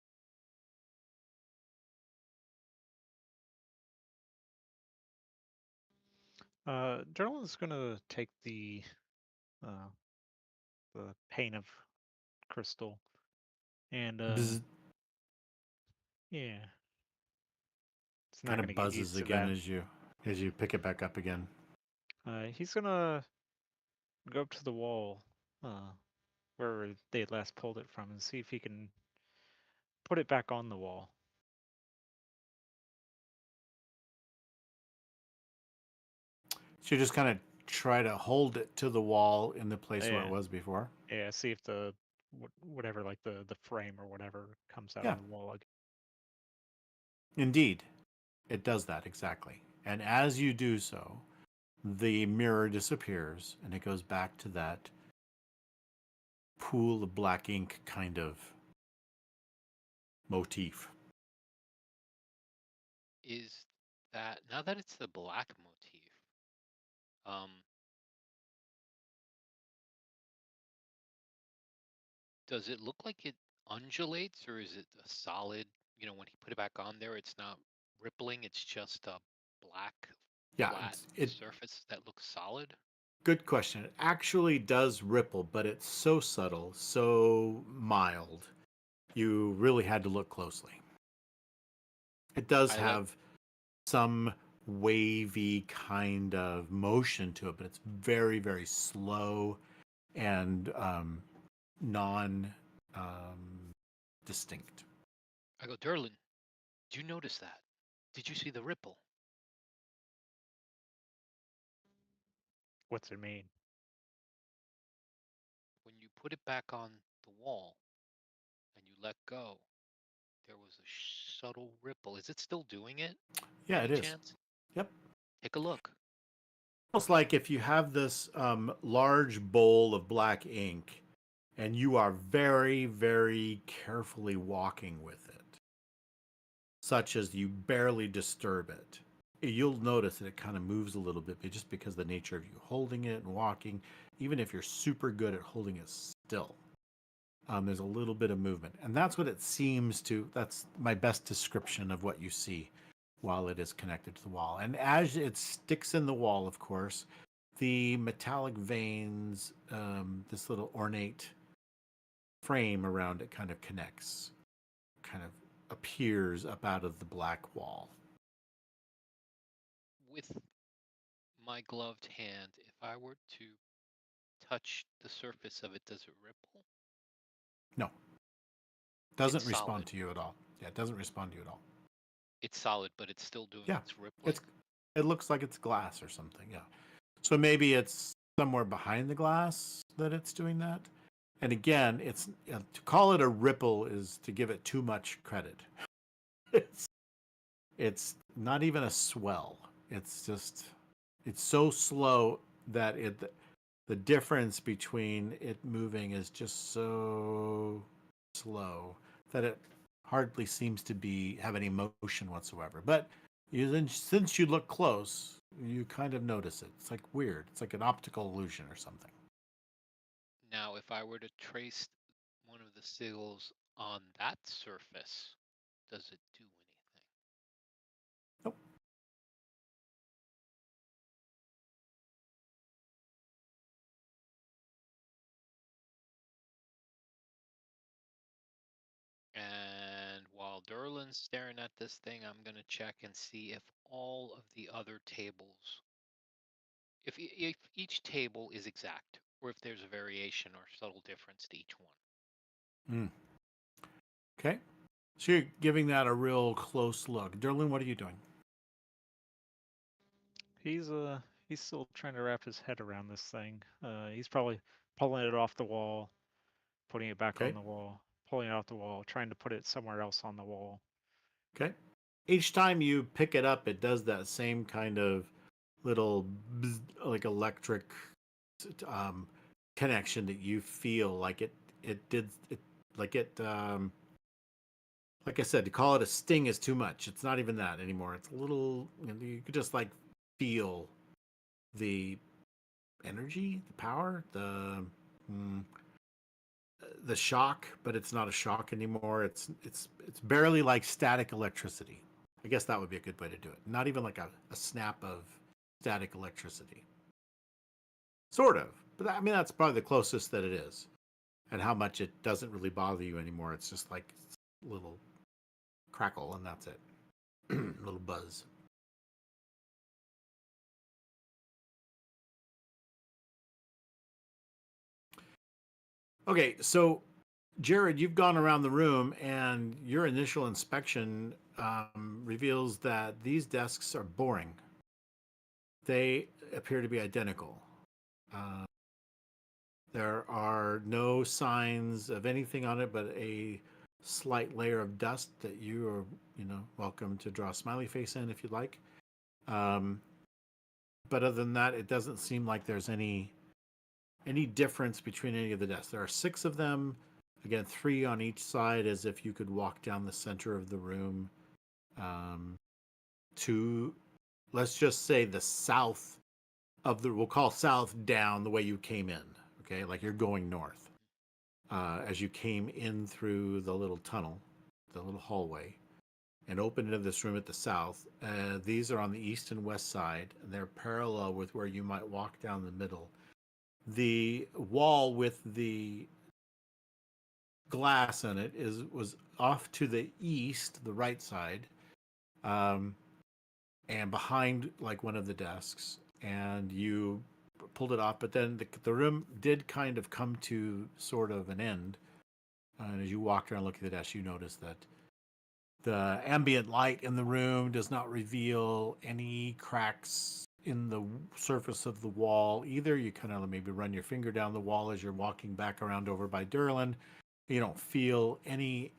Derlin's gonna take uh, the pane of crystal and Bzz, yeah, it's not kind gonna of get buzzes used to again that. as you pick it back up again. He's gonna go up to the wall where they last pulled it from and see if he can put it back on the wall. So you just kind of try to hold it to the wall in the place where it Yeah, was before. yeah. See if the whatever, like the frame or whatever, comes out Yeah, on the wall again. indeed, it does that exactly. And as you do so, the mirror disappears and it goes back to that pool of black ink kind of motif. Is that now that it's the black motif, um, does it look like it undulates or is it a solid, when he put it back on there, it's not rippling, it's just a black Yeah, flat it surface that looks solid? good question. It actually does ripple, but it's so subtle, so mild. You really had to look closely. It does I like have some wavy kind of motion to it, but it's very, very slow and non distinct. I go, Derlin, do you notice that? Did you see the ripple? What's it mean? When you put it back on the wall and you let go, there was a subtle ripple. Is it still doing it by Yeah, any it is. chance? Yep. Take a look. Almost like if you have this large bowl of black ink and you are very, very carefully walking with it, such as you barely disturb it, you'll notice that it kind of moves a little bit just because of the nature of you holding it and walking. Even if you're super good at holding it still, there's a little bit of movement. And that's what it seems to, that's my best description of what you see while it is connected to the wall. And as it sticks in the wall, of course, the metallic veins, this little ornate frame around it kind of connects, kind of appears up out of the black wall. With my gloved hand, if I were to touch the surface of it, does it ripple? No, It's doesn't respond solid. to you at all. Yeah, it doesn't respond to you at all. It's solid, but it's still doing Yeah, its rippling. it's it looks like it's glass or something. Yeah, so maybe it's somewhere behind the glass that it's doing that. And again, it's to call it a ripple is to give it too much credit. It's it's not even a swell. It's just it's so slow that the difference between it moving is just so slow that it hardly seems to be have any motion whatsoever. But since you look close, you kind of notice it. It's like weird. It's like an optical illusion or something. Now, if I were to trace one of the sigils on that surface, does it do anything? Nope. And while Derlin's staring at this thing, I'm going to check and see if all of the other tables, if each table is exact, or if there's a variation or subtle difference to each one. Mm. Okay. So you're giving that a real close look. Derlin, what are you doing? He's still trying to wrap his head around this thing. He's probably pulling it off the wall, putting it back on Okay. the wall, pulling it off the wall, trying to put it somewhere else on the wall. Okay. Each time you pick it up, it does that same kind of little bzz, like electric um, connection that you feel like it did it like it like I said, to call it a sting is too much. It's not even that anymore. It's a little, you could just like feel the energy, the power, mm, the shock, but it's not a shock anymore. It's barely like static electricity. I guess that would be a good way to do it. Not even like a snap of static electricity. Sort of. But I mean, that's probably the closest that it is. And how much it doesn't really bother you anymore. It's just like a little crackle, and that's it. Little buzz. Okay, so Jared, you've gone around the room, and your initial inspection reveals that these desks are boring. They appear to be identical. Uh, there are no signs of anything on it but a slight layer of dust that you are, welcome to draw a smiley face in if you'd like. But other than that, it doesn't seem like there's any difference between any of the desks. There are 6 of them. Again, 3 on each side, as if you could walk down the center of the room to, let's just say, the south of the, we'll call south down the way you came in. Okay, like you're going north as you came in through the little tunnel, the little hallway, and opened into this room at the south. These are on the east and west side, and they're parallel with where you might walk down the middle. The wall with the glass in it was off to the east, the right side, and behind like one of the desks, and you pulled it off. But then the room did kind of come to sort of an end, and as you walked around looking at the desk, you noticed that the ambient light in the room does not reveal any cracks in the surface of the wall either. You kind of maybe run your finger down the wall as you're walking back around over by Derlin. You don't feel any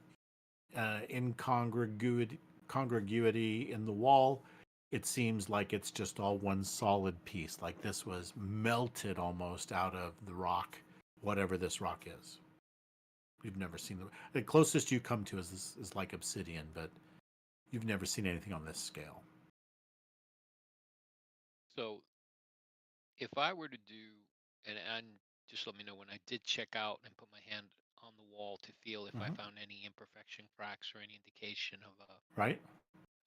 incongruity in the wall. It seems like it's just all one solid piece, like this was melted almost out of the rock, whatever this rock is. We've never seen the closest you come to is like obsidian, but you've never seen anything on this scale. So if I were to do, and just let me know when I did check out and put my hand on the wall to feel if I found any imperfection, cracks, or any indication of Right?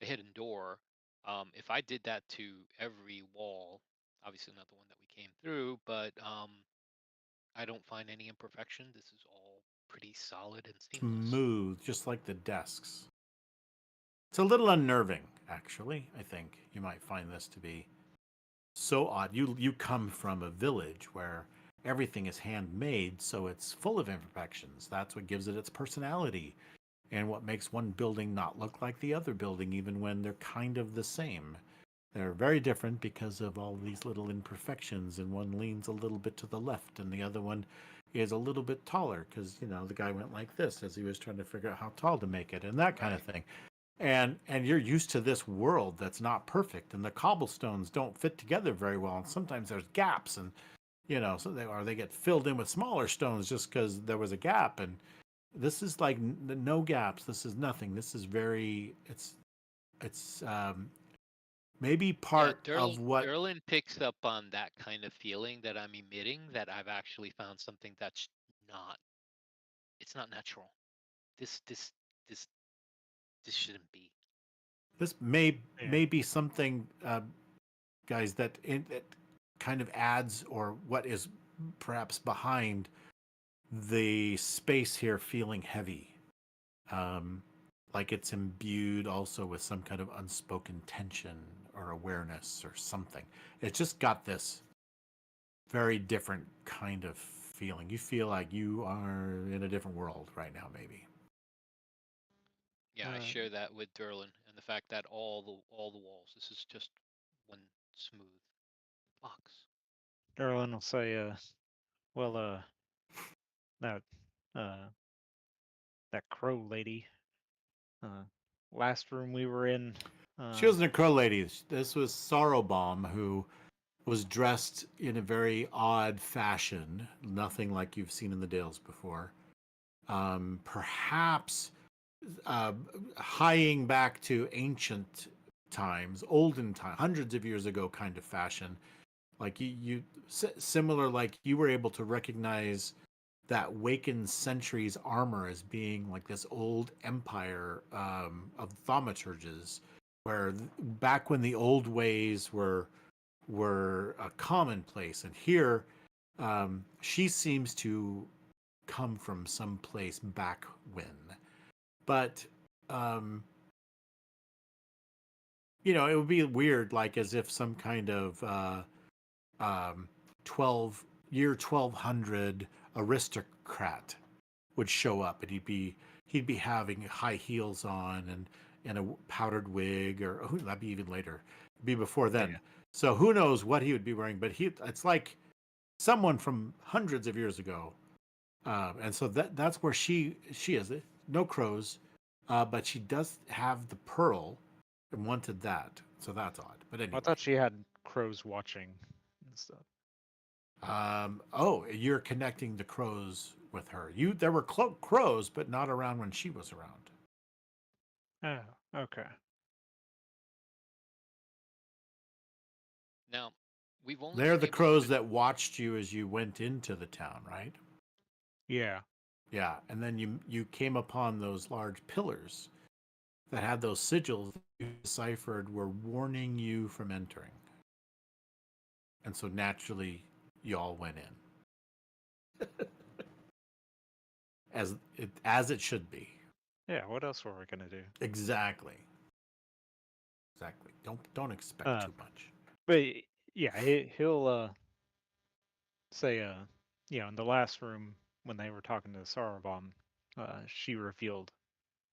a hidden door. If I did that to every wall, obviously not the one that we came through, but I don't find any imperfection. This is all pretty solid and seamless. Smooth, just like the desks. It's a little unnerving, actually. I think you might find this to be so odd. You come from a village where everything is handmade, so it's full of imperfections. That's what gives it its personality, and what makes one building not look like the other building, even when they're kind of the same. They're very different because of all these little imperfections, and one leans a little bit to the left, and the other one is a little bit taller because the guy went like this as he was trying to figure out how tall to make it, and that kind of thing. And you're used to this world that's not perfect, and the cobblestones don't fit together very well, and sometimes there's gaps, and so they get filled in with smaller stones just because there was a gap. And this is like no gaps. This is nothing. This is very. It's maybe part of what. Derlin picks up on that kind of feeling that I'm emitting. That I've actually found something that's not. It's not natural. This this this this shouldn't be. This may be something, guys, that it kind of adds, or what is perhaps behind the space here feeling heavy. Like it's imbued also with some kind of unspoken tension or awareness or something. It's just got this very different kind of feeling. You feel like you are in a different world right now, maybe. Yeah, I share that with Derlin, and the fact that all the walls. This is just one smooth box. Erlen will say, well, that, uh, that crow lady, last room we were in, She wasn't a crow lady. This was Sorrowbomb, who was dressed in a very odd fashion, nothing like you've seen in the Dales before. Perhaps hieing back to ancient times, olden time, hundreds of years ago kind of fashion. Like similar, like you were able to recognize that Wakened Century's armor as being like this old empire of thaumaturges, where back when the old ways were a commonplace, and here she seems to come from some place back when. But it would be weird, like as if some kind of 1200 aristocrat would show up, and he'd be having high heels on and a powdered wig, or that'd be even later. It'd be before then. Yeah. So who knows what he would be wearing? But it's like someone from hundreds of years ago, and so that's where she is. No crows, but she does have the pearl and wanted that. So that's odd. But anyway. I thought she had crows watching and stuff. Oh, you're connecting the crows with her. There were crows, but not around when she was around. Oh, okay. Now, we've only They're been the able crows to. that watched you as you went into the town, right? Yeah. Yeah, and then you came upon those large pillars that had those sigils that you deciphered were warning you from entering. And so naturally, you all went in. as it should be. Yeah, what else were we gonna do? Exactly. Don't expect too much. But yeah, he'll say, in the last room when they were talking to Sarabam, she revealed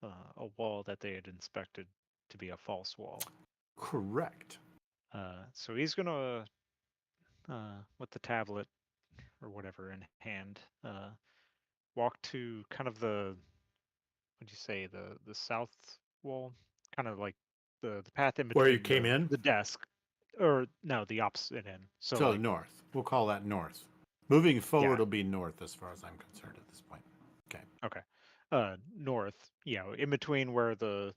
a wall that they had inspected to be a false wall. Correct. So he's gonna, with the tablet or whatever in hand, walk to kind of what'd you say, the south wall, kind of like the path in Where you between came in? the desk, or no, the opposite end. So So like, north. We'll call that north. Moving forward yeah, will be north as far as I'm concerned at this point. Okay. okay, north, in between where the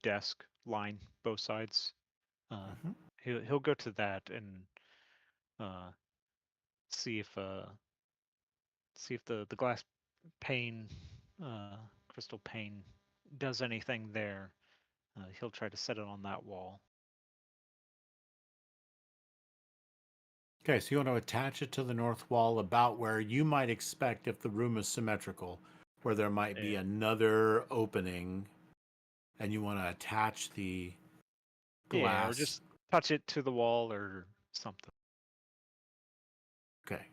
desk line both sides. Mm-hmm. He'll go to that and uh, see if the glass pane, crystal pane, does anything there. He'll try to set it on that wall. Okay, so you want to attach it to the north wall about where you might expect, if the room is symmetrical, where there might be Yeah. another opening, and you want to attach the Yeah, or glass. just touch it to the wall or something. Okay.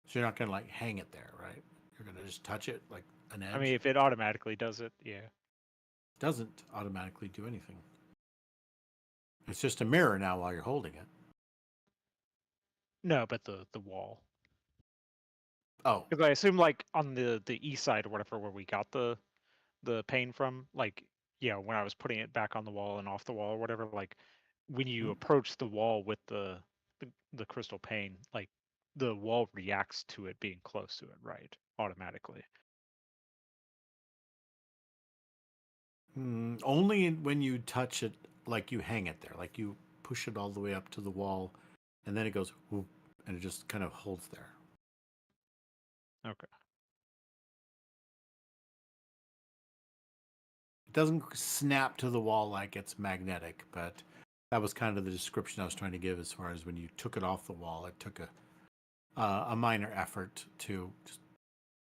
So you're not going to like hang it there, right? You're going to just touch it like an edge. I mean, if it automatically does it, yeah. Doesn't automatically do anything. It's just a mirror now while you're holding it. No, but the wall. Oh, Because I assume like on the east side or whatever where we got the pane from, like when I was putting it back on the wall and off the wall or whatever, like when you approach the wall with the crystal pane, like the wall reacts to it being close to it, right? Automatically. only when you touch it, like you hang it there, like you push it all the way up to the wall, and then it goes whoop, and it just kind of holds there. Okay. It doesn't snap to the wall like it's magnetic, but that was kind of the description I was trying to give as far as when you took it off the wall. It took a minor effort to just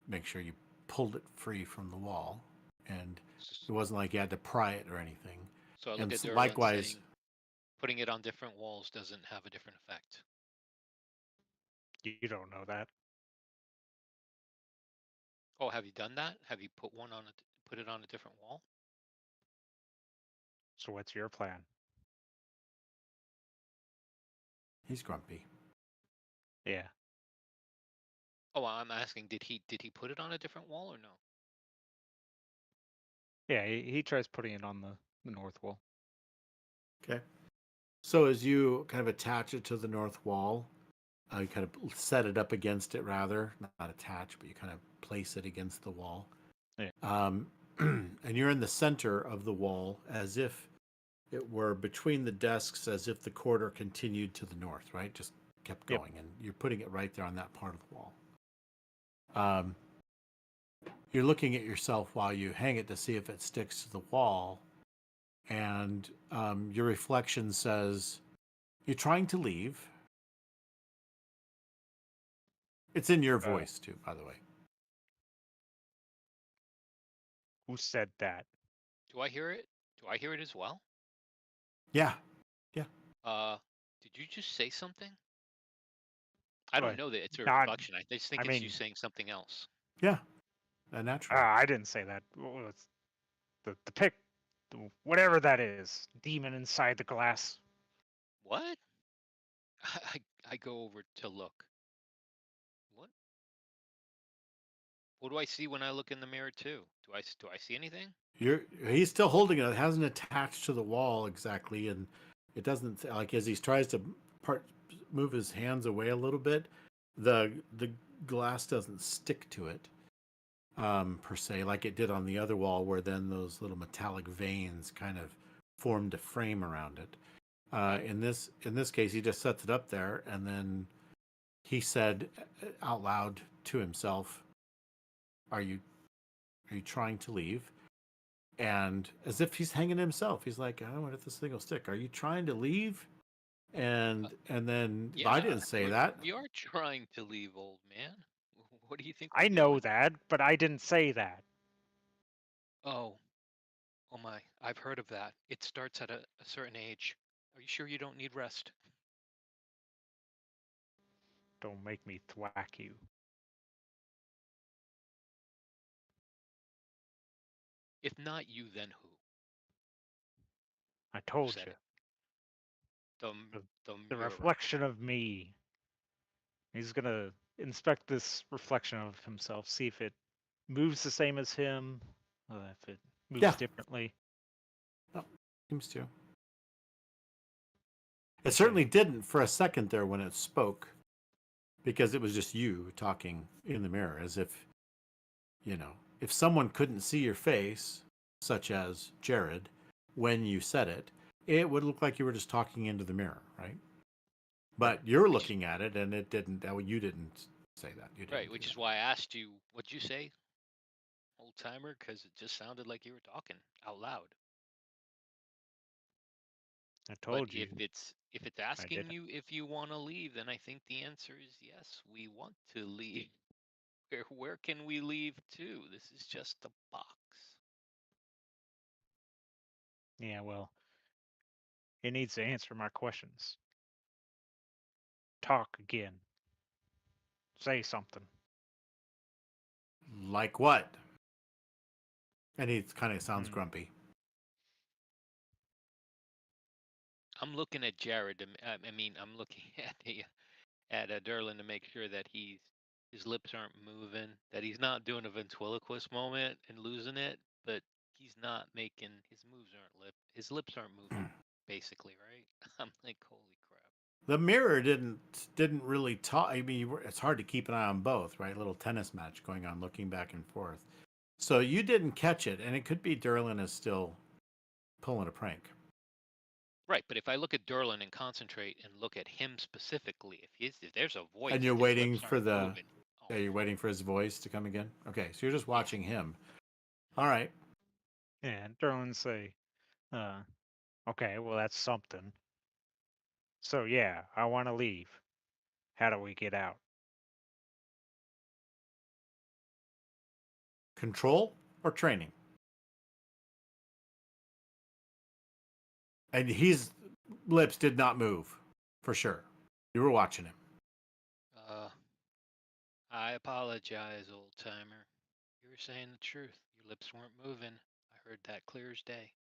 make sure you pulled it free from the wall, and it wasn't like you had to pry it or anything. So I look And at Derlin likewise, saying, putting it on different walls doesn't have a different effect. You don't know that. Oh, have you done that? Have you put it on a different wall? So what's your plan? He's grumpy. Yeah. Oh, I'm asking, did he put it on a different wall or no? Yeah, he tries putting it on the north wall. Okay. So as you kind of attach it to the north wall, you kind of set it up against it, rather not attach, but you kind of place it against the wall. Yeah. And you're in the center of the wall, as if it were between the desks, as if the corridor continued to the north, right? Just kept Yep. going, and you're putting it right there on that part of the wall. You're looking at yourself while you hang it to see if it sticks to the wall, and your reflection says, "You're trying to leave." It's in your voice too, by the way. Who said that? Do I hear it? Do I hear it as well? Yeah, yeah. Did you just say something? I don't What? know that it's a Not. reflection. I just think I it's you mean, saying something else. Yeah, naturally. I didn't say that. Well, it's the pick, whatever that is, demon inside the glass. What? I go over to look. What? What do I see when I look in the mirror too? Do I see anything? He's still holding it. It hasn't attached to the wall exactly, and it doesn't, like, as he tries to move his hands away a little bit, the glass doesn't stick to it, per se, like it did on the other wall, where then those little metallic veins kind of formed a frame around it. In this case, he just sets it up there, and then he said out loud to himself, "Are you trying to leave?" And as if he's hanging himself, he's like, "I don't know if this thing will stick. Are you trying to leave?" And then I Yeah, didn't say that. we are trying to leave, old man. What do you think we're I know doing? that, but I didn't say that. Oh, oh my, I've heard of that. It starts at a certain age. Are you sure you don't need rest? Don't make me thwack you. If not you, then who? I Who told said you. it? The the The mirror. reflection of me. He's gonna inspect this reflection of himself, see if it moves the same as him, if it moves Yeah, differently. no, seems to. It Okay. certainly didn't for a second there when it spoke, because it was just you talking in the mirror, as if, if someone couldn't see your face, such as Jared, when you said it, it would look like you were just talking into the mirror, right? Right. But you're looking at it, and it didn't. You didn't say that. You didn't Right, do which that. is why I asked you, what'd you say, old timer? Because it just sounded like you were talking out loud. I But told you if it's I asking didn't. you if you want to leave, then I think the answer is yes, we want to leave. Where can we leave to? This is just a box. Yeah, well, it needs to answer my questions. Talk again. Say something. Like what? And he kind of sounds Hmm. grumpy. I'm looking at Jared. I mean, I'm looking at Derlin to make sure that his lips aren't moving, that he's not doing a ventriloquist moment and losing it, but he's not making his lips aren't moving, basically, right? I'm like, holy crap. The mirror didn't really talk. I mean, it's hard to keep an eye on both, right? Little tennis match going on, looking back and forth. So you didn't catch it, and it could be Derlin is still pulling a prank. Right, but if I look at Derlin and concentrate and look at him specifically, if there's a And voice, you're his waiting lips for aren't moving. Oh, you're waiting for his voice to come again. Okay, so you're just yeah. watching him. All right. And Derlin say, uh, okay, well, that's something. So, yeah, I want to leave. How do we get out? Control or training? And his lips did not move, for sure. You were watching him. I apologize, old timer. You were saying the truth. Your lips weren't moving. I heard that clear as day.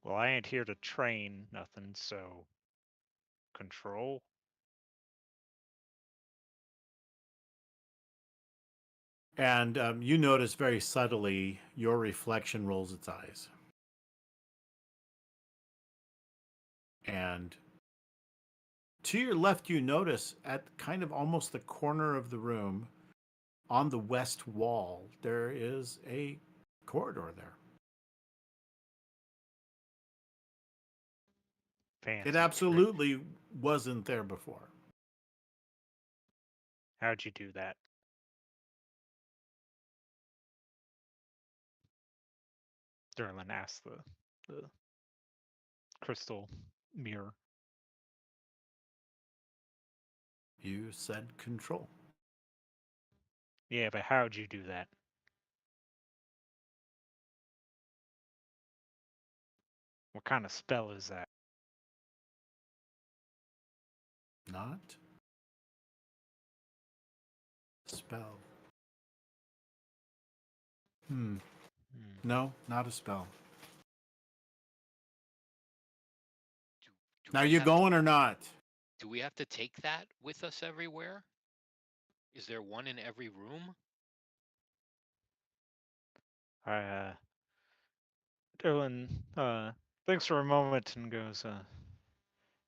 Well, I ain't here to train nothing, so control. And you notice very subtly your reflection rolls its eyes. And to your left, you notice at kind of almost the corner of the room on the west wall, there is a corridor there. Fancy It trick. absolutely wasn't there before. How'd you do that? Derlin asked the crystal mirror. You said control. Yeah, but how'd you do that? What kind of spell is that? Not spell. Hmm. No, not a spell. Do Now we you have to, going or not? do we have to take that with us everywhere? Is there one in every room? Derlin thinks for a moment and goes,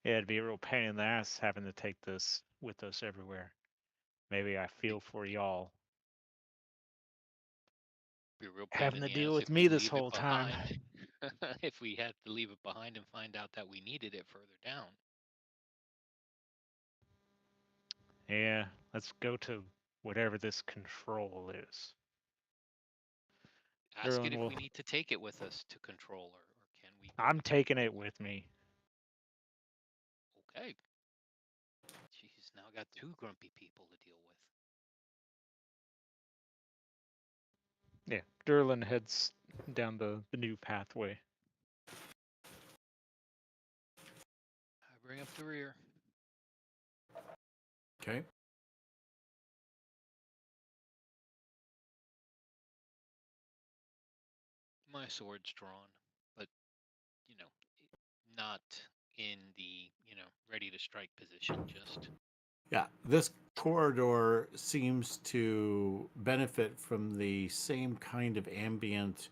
yeah, it'd be a real pain in the ass having to take this with us everywhere. Maybe I feel for y'all Be a real pain having in to the deal ass with if we me this leave it whole time. behind. If we had to leave it behind and find out that we needed it further down. Yeah, let's go to whatever this control is. Ask it Derlin if will. we need to take it with us to control, or can we go I'm with taking it with me. Okay. Jeez, now I got two grumpy people to deal with. Yeah, Derlin heads down the new pathway. I bring up the rear. Okay. My sword's drawn, but, you know, not in the, ready to strike position, just. Yeah, this corridor seems to benefit from the same kind of ambient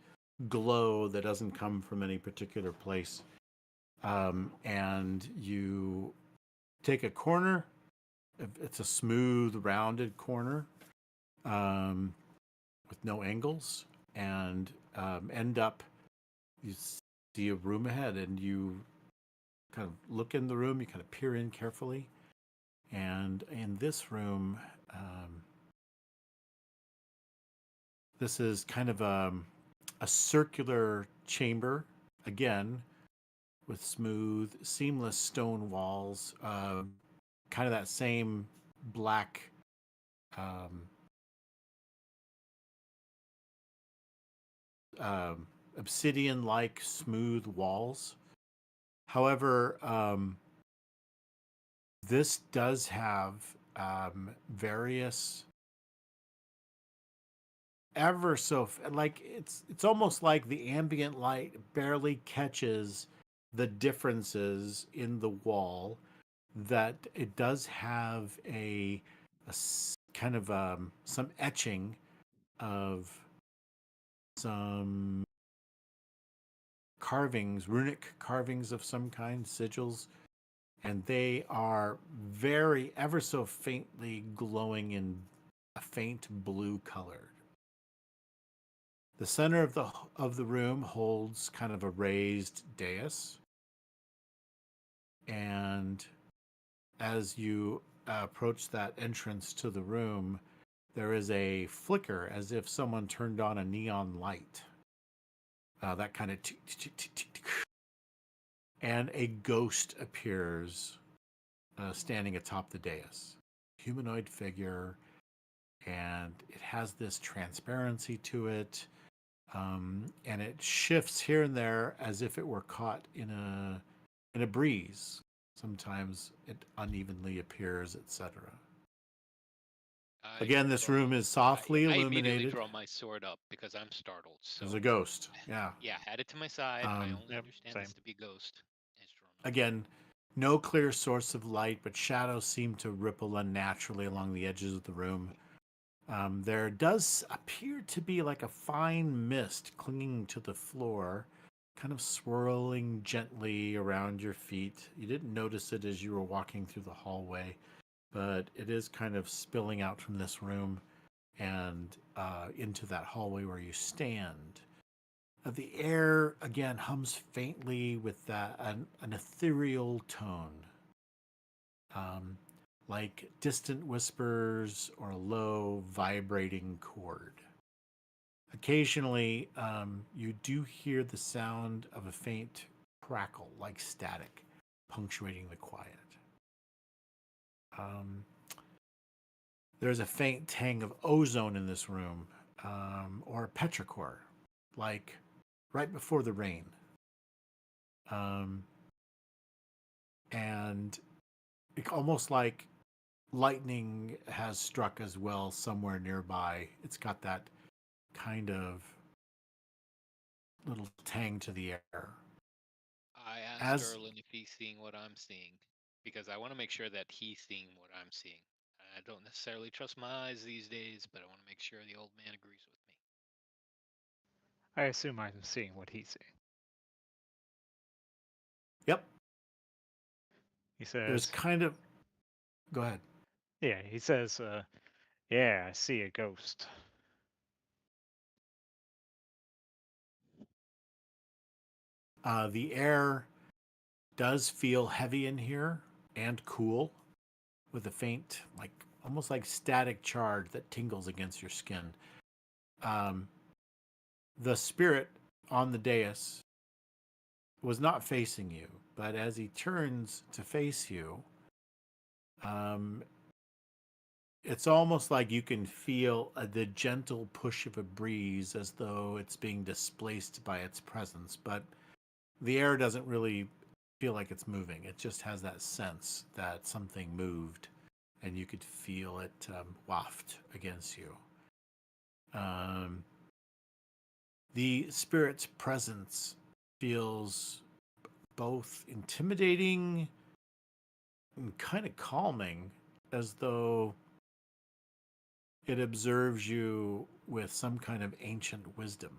glow that doesn't come from any particular place. And you take a corner, it's a smooth, rounded corner with no angles, and end up, you see a room ahead, and you kind of look in the room, you kind of peer in carefully. And in this room, this is kind of a circular chamber, again, with smooth, seamless stone walls, kind of that same black um, obsidian-like smooth walls. However, this does have various ever so like it's almost like the ambient light barely catches the differences in the wall, that it does have kind of some etching of some carvings, runic carvings of some kind, sigils, and they are very ever so faintly glowing in a faint blue color. The center of the room holds kind of a raised dais, and as you approach that entrance to the room, there is a flicker as if someone turned on a neon light. That kind of and a ghost appears standing atop the dais. Humanoid figure, and it has this transparency to it, and it shifts here and there as if it were caught in a breeze. Sometimes it unevenly appears, etc. I Again, this throw, room is softly I immediately illuminated. draw my sword up because I'm startled. There's So a ghost. Yeah. yeah, had it to my side. I Um, only Yep, understand same. this to be ghost. It's drawn up. again, no clear source of light, but shadows seem to ripple unnaturally along the edges of the room. There does appear to be like a fine mist clinging to the floor, kind of swirling gently around your feet. You didn't notice it as you were walking through the hallway, but it is kind of spilling out from this room and into that hallway where you stand. The air again hums faintly with an ethereal tone, um, like distant whispers or a low vibrating chord. Occasionally, you do hear the sound of a faint crackle, like static, punctuating the quiet. Um, there's a faint tang of ozone in this room, or petrichor, like right before the rain. Um, and it, almost like lightning has struck as well somewhere nearby. It's got that kind of little tang to the air. I asked As Derlin if he's seeing what I'm seeing because I want to make sure that he's seeing what I'm seeing. I don't necessarily trust my eyes these days, but I want to make sure the old man agrees with me. I assume I'm seeing what he's seeing. Yep, He there's says, kind of. Go ahead. yeah, he says, yeah, I see a ghost. The air does feel heavy in here and cool, with a faint, like almost like static charge that tingles against your skin. Um, the spirit on the dais was not facing you, but as he turns to face you, um, it's almost like you can feel the gentle push of a breeze as though it's being displaced by its presence. But the air doesn't really feel like it's moving. It just has that sense that something moved and you could feel it waft against you. Um, the spirit's presence feels both intimidating and kind of calming, as though it observes you with some kind of ancient wisdom.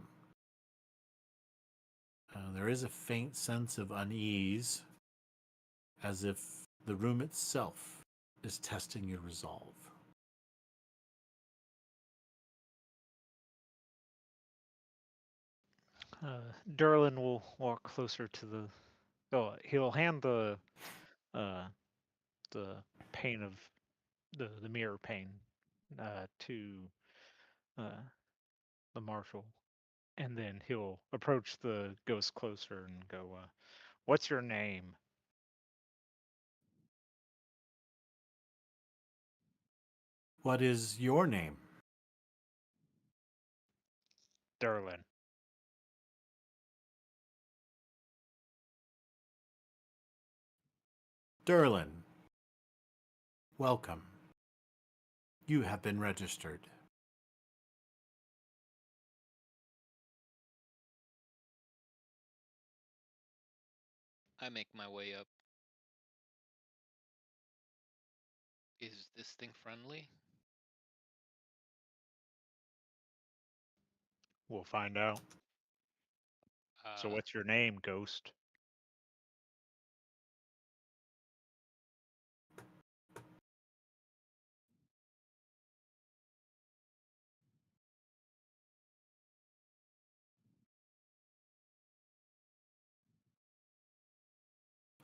There is a faint sense of unease, as if the room itself is testing your resolve. Derlin will walk closer to the. Oh, he'll hand uh, the pane of the mirror pane to uh, the marshal, and then he'll approach the ghost closer and go, "What's your name?" What is your name? Derlin. Derlin. Welcome. You have been registered. I make my way up. Is this thing friendly? We'll find out. So, Uh, what's your name, ghost?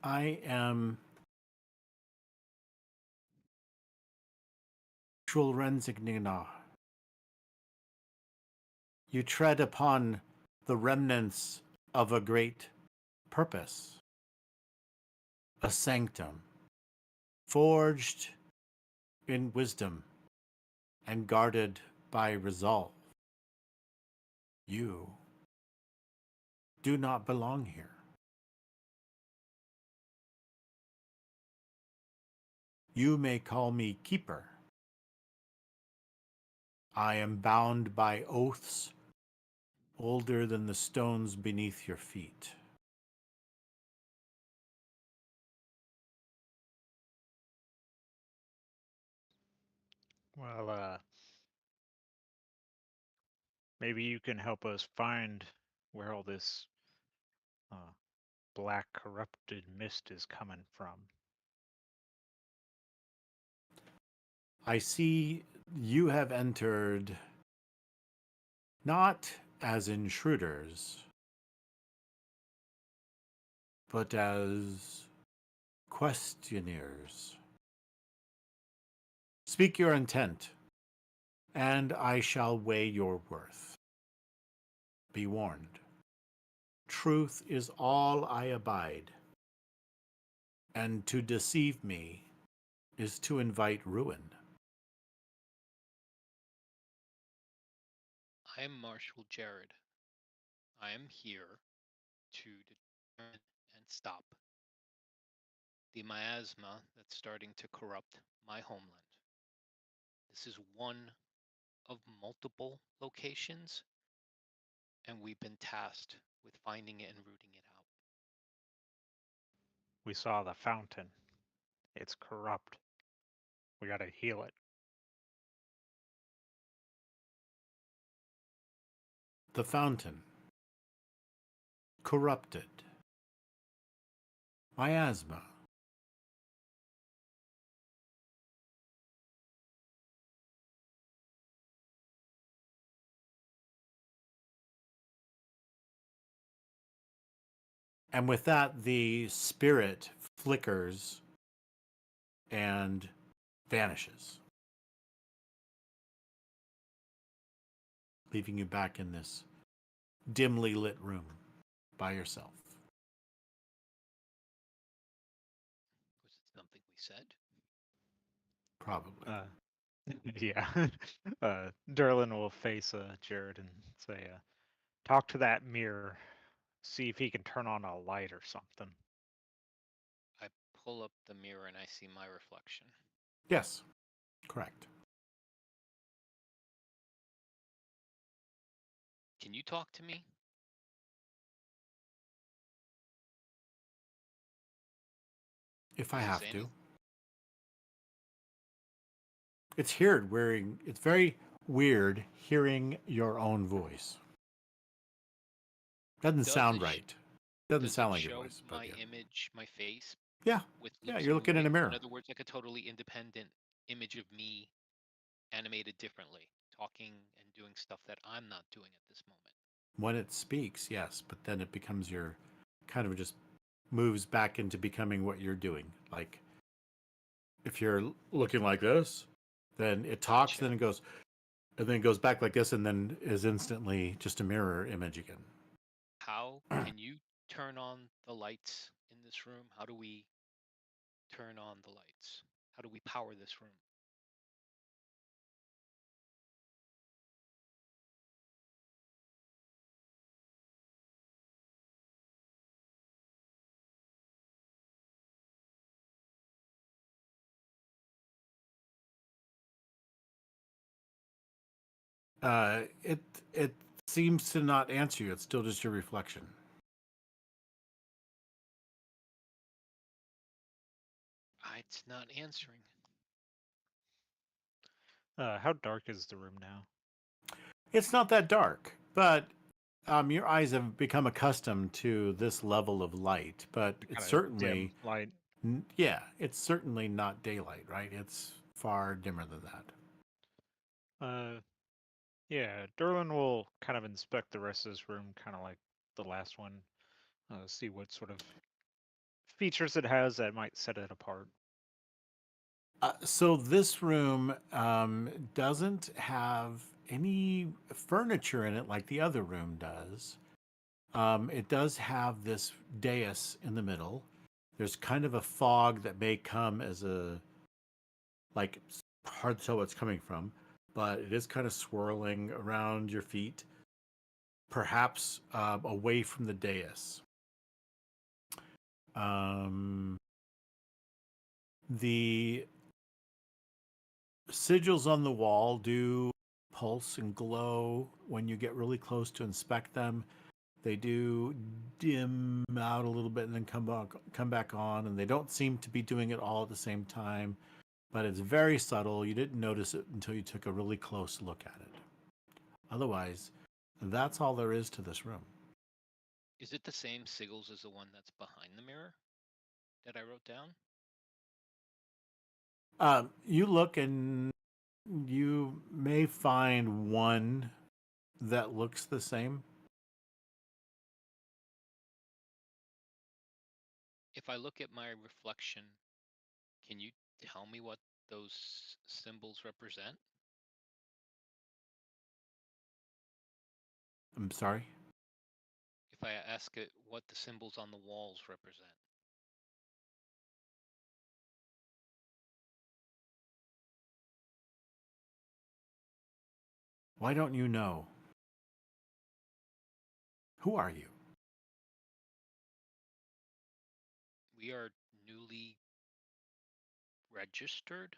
I am Shulrenzignina. You tread upon the remnants of a great purpose, a sanctum, forged in wisdom and guarded by resolve. You do not belong here. You may call me Keeper, I am bound by oaths older than the stones beneath your feet. Well, maybe you can help us find where all this black corrupted mist is coming from. I see you have entered not as intruders, but as questioners. Speak your intent, and I shall weigh your worth. Be warned. Truth is all I abide, and to deceive me is to invite ruin. I am Marshal Jared. I am here to determine and stop the miasma that's starting to corrupt my homeland. This is one of multiple locations, and we've been tasked with finding it and rooting it out. We saw the fountain. It's corrupt. We gotta heal it. The fountain. Corrupted. Miasma. And with that, the spirit flickers and vanishes, leaving you back in this dimly lit room by yourself. Was it something we said? Probably. Yeah. Derlin will face Jared and say, talk to that mirror. See if he can turn on a light or something. I pull up the mirror and I see my reflection. Yes, correct. Can you talk to me? If I Does it have say to. anything? It's weird wearing, it's very weird hearing your own voice. Doesn't Does sound it right. Doesn't does it sound like your show voice, but my yeah. image, my face, Yeah, with yeah, lips you're looking in moving? a So in mirror. other words, like a totally independent image of me animated differently, talking and doing stuff that I'm not doing at this moment. When it speaks, yes, but then it becomes your kind of just moves back into becoming what you're doing. Like if you're looking like this, then it talks, Gotcha. then it goes, and then it goes back like this, and then is instantly just a mirror image again. How can you turn on the lights in this room? How do we turn on the lights? How do we power this room? It it seems to not answer you. It's still just your reflection. It's not answering. How dark is the room now? It's not that dark, but your eyes have become accustomed to this level of light. But it's Kind of dim certainly, light. yeah, it's certainly not daylight, right? It's far dimmer than that. Yeah, Derlin will kind of inspect the rest of this room, kind of like the last one. See what sort of features it has that might set it apart. So this room doesn't have any furniture in it like the other room does. It does have this dais in the middle. There's kind of a fog that may come as a like hard to tell what's coming from, but it is kind of swirling around your feet, perhaps away from the dais. The sigils on the wall do pulse and glow when you get really close to inspect them. They do dim out a little bit and then come back on, and they don't seem to be doing it all at the same time, but it's very subtle. You didn't notice it until you took a really close look at it. Otherwise, that's all there is to this room. Is it the same sigils as the one that's behind the mirror that I wrote down? You look and you may find one that looks the same. If I look at my reflection, can you tell me what those symbols represent? I'm sorry. If I ask it what the symbols on the walls represent? Why don't you know? Who are you? We are newly registered.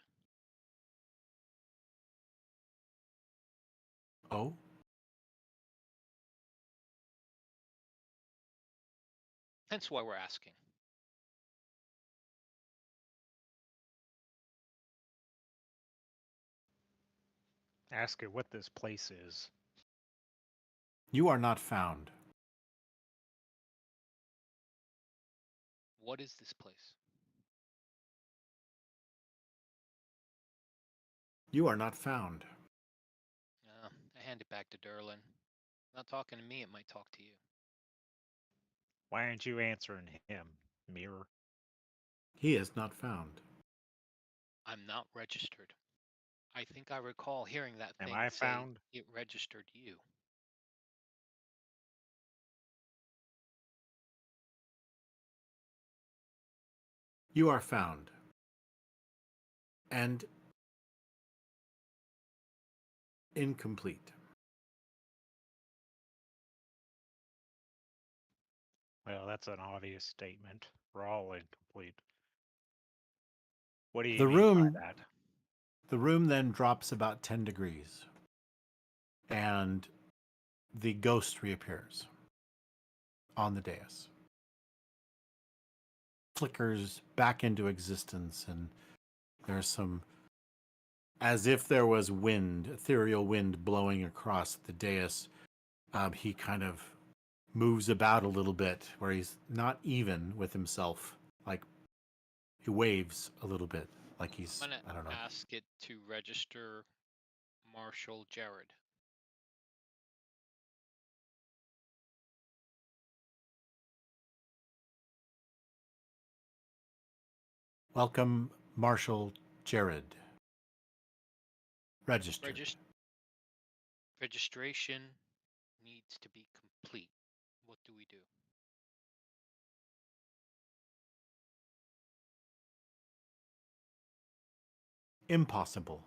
Oh? Hence why we're asking. Ask it what this place is. You are not found. What is this place? You are not found. I hand it back to Derlin. Not talking to me, it might talk to you. Why aren't you answering him, mirror? He is not found. I'm not registered. I think I recall hearing that Am thing I say found? it registered you. You are found. And incomplete. Well, that's an obvious statement. We're all incomplete. What do you The mean by room that? the room then drops about 10 degrees. And the ghost reappears on the dais. Flickers back into existence, and there's some, as if there was wind, ethereal wind blowing across the dais. He kind of moves about a little bit where he's not even with himself. Like he waves a little bit, like I'm he's, gonna I don't know. ask it to register Marshall Jared. Welcome, Marshall Jared. Registered. Registration needs to be complete. What do we do? Impossible.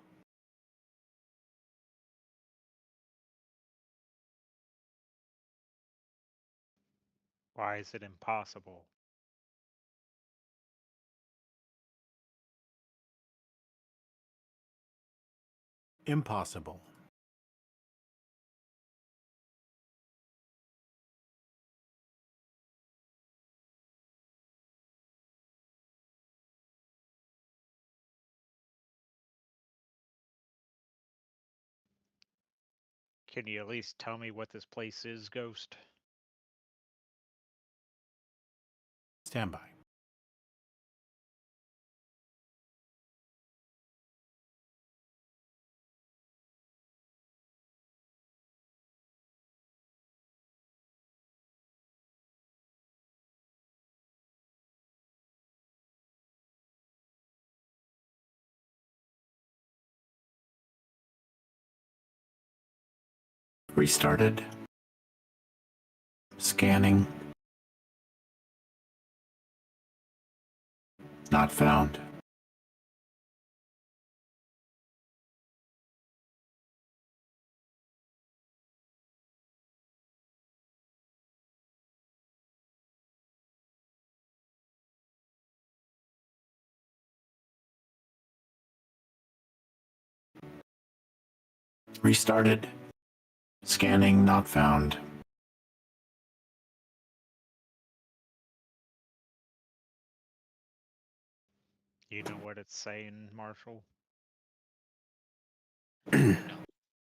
Why is it impossible? Impossible. Can you at least tell me what this place is, Ghost? Stand by. Restarted. Scanning. Not found. Restarted. Scanning not found. You know what it's saying, Marshall? No,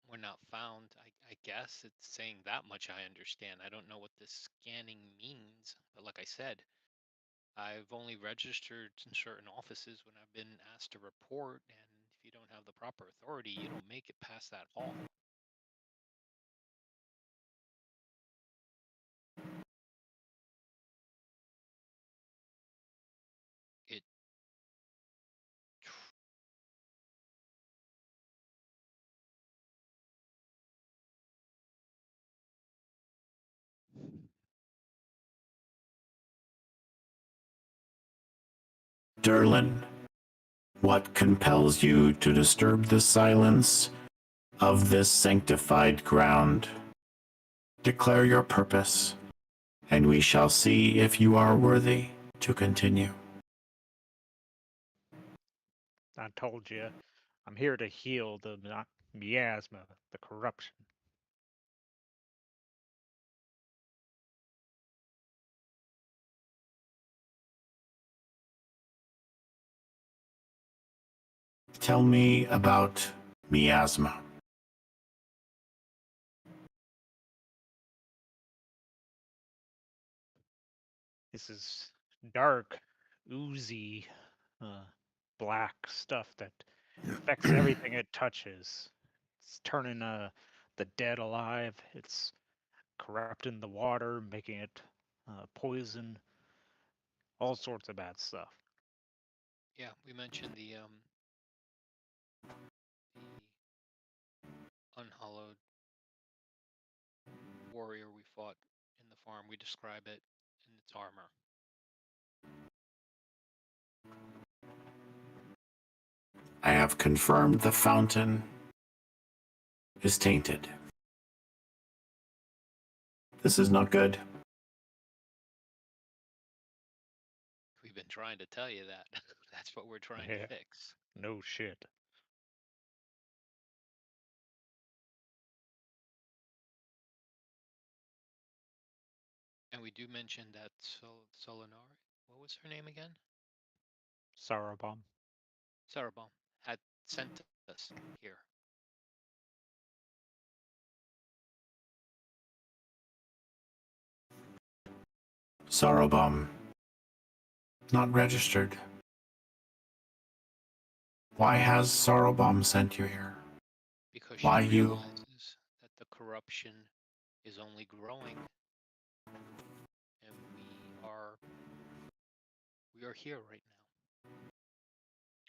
we're not found. I guess it's saying that much I understand. I don't know what this scanning means, but like I said, I've only registered in certain offices when I've been asked to report, and if you don't have the proper authority, you don't make it past that hall. It Derlin, what compels you to disturb the silence of this sanctified ground? Declare your purpose, and we shall see if you are worthy to continue. I told you, I'm here to heal the miasma, the corruption. Tell me about miasma. This is dark, oozy, black stuff that affects everything it touches. It's turning the dead alive. It's corrupting the water, making it poison, all sorts of bad stuff. Yeah, we mentioned the unhallowed warrior we fought in the farm. We describe it in its armor. I have confirmed the fountain is tainted. This is not good. We've been trying to tell you that. That's what we're trying Yeah. to fix. No shit. And we do mention that Solinari, what was her name again? Sarabom. Sarabom had sent us here. Sorrowbomb. Not registered. Why has Sorrowbomb sent you here? Because Why she you? realizes that the corruption is only growing, and we are here right now,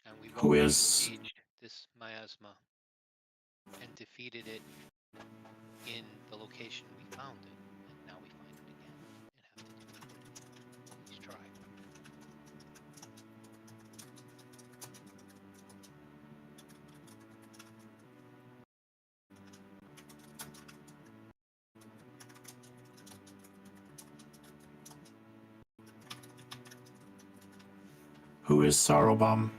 and we've Who already is? engaged this miasma and defeated it in the location we found it, and now we find it again and have to defeat it. Please try. Who is Sorrowbomb?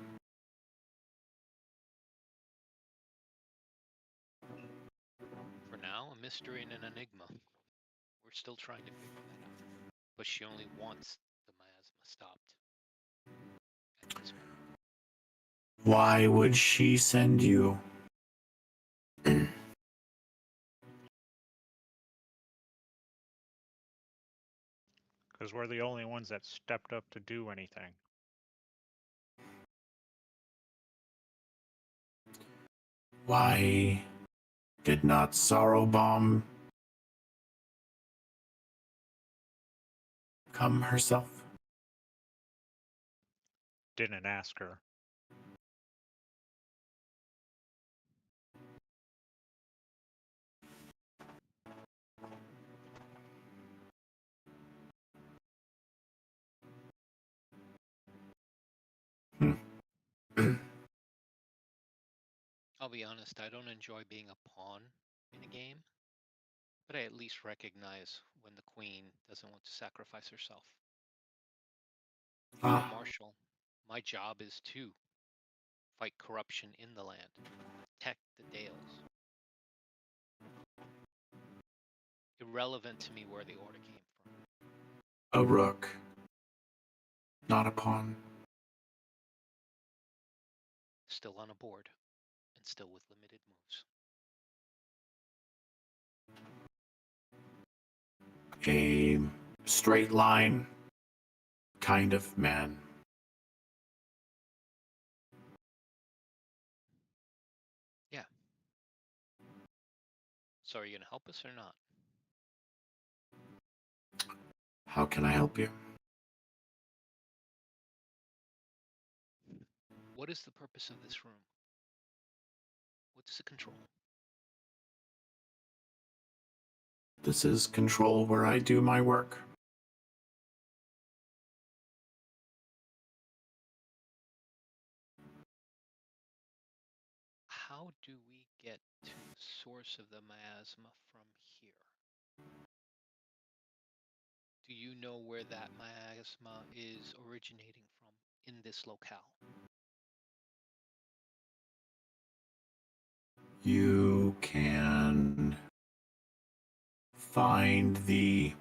For now, a mystery and an enigma. We're still trying to figure that out. But she only wants the miasma stopped at this moment. Why would she send you? Because we're the only ones that stepped up to do anything. Why did not Sorrowbomb come herself? Didn't ask her. I'll be honest, I don't enjoy being a pawn in a game, but I at least recognize when the queen doesn't want to sacrifice herself. I'm a marshal. My job is to fight corruption in the land, protect the Dales. irrelevant to me where the order came from. A rook, not a pawn. Still on a board, and still with limited moves. A straight line kind of man. Yeah. So are you going to help us or not? How can I help you? What is the purpose of this room? What does it control? This is control where I do my work. How do we get to the source of the miasma from here? Do you know where that miasma is originating from in this locale? You can find the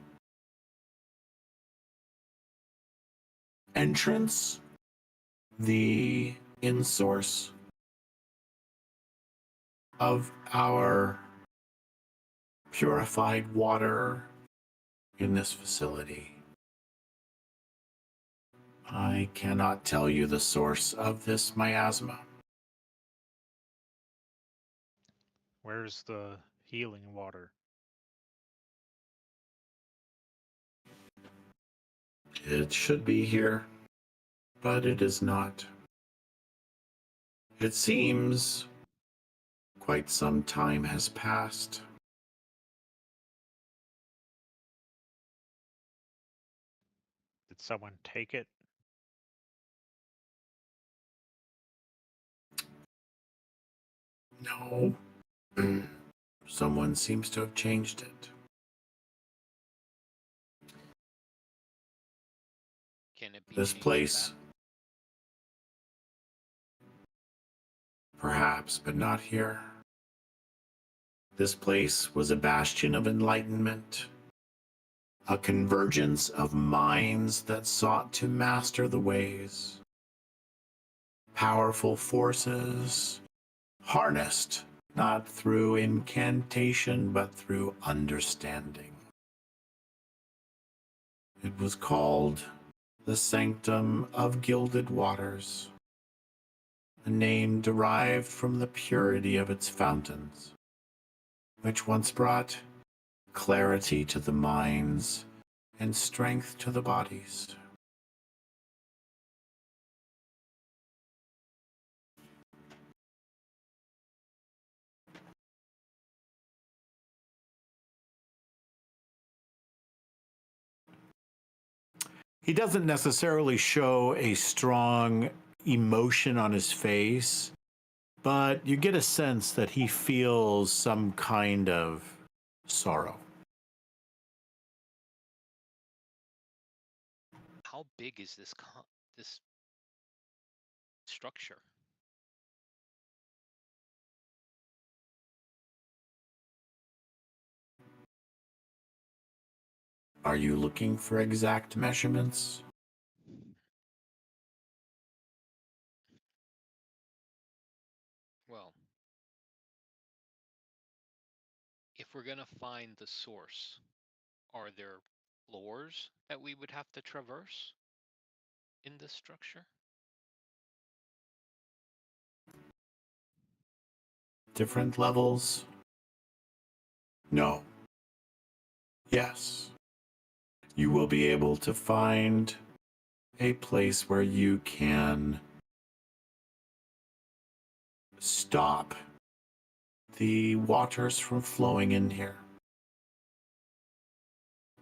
entrance, the in-source of our purified water in this facility. I cannot tell you the source of this miasma. Where's the healing water? It should be here, but it is not. It seems quite some time has passed. Did someone take it? No. Someone seems to have changed it. Can it be This changed place, back? perhaps, but not here. This place was a bastion of enlightenment, a convergence of minds that sought to master the ways. Powerful forces harnessed not through incantation but through understanding. It was called the Sanctum of Gilded Waters, a name derived from the purity of its fountains, which once brought clarity to the minds and strength to the bodies. He doesn't necessarily show a strong emotion on his face, but you get a sense that he feels some kind of sorrow. How big is this structure? Are you looking for exact measurements? Well, if we're going to find the source, are there floors that we would have to traverse in this structure? Different levels? No. Yes. You will be able to find a place where you can stop the waters from flowing in here.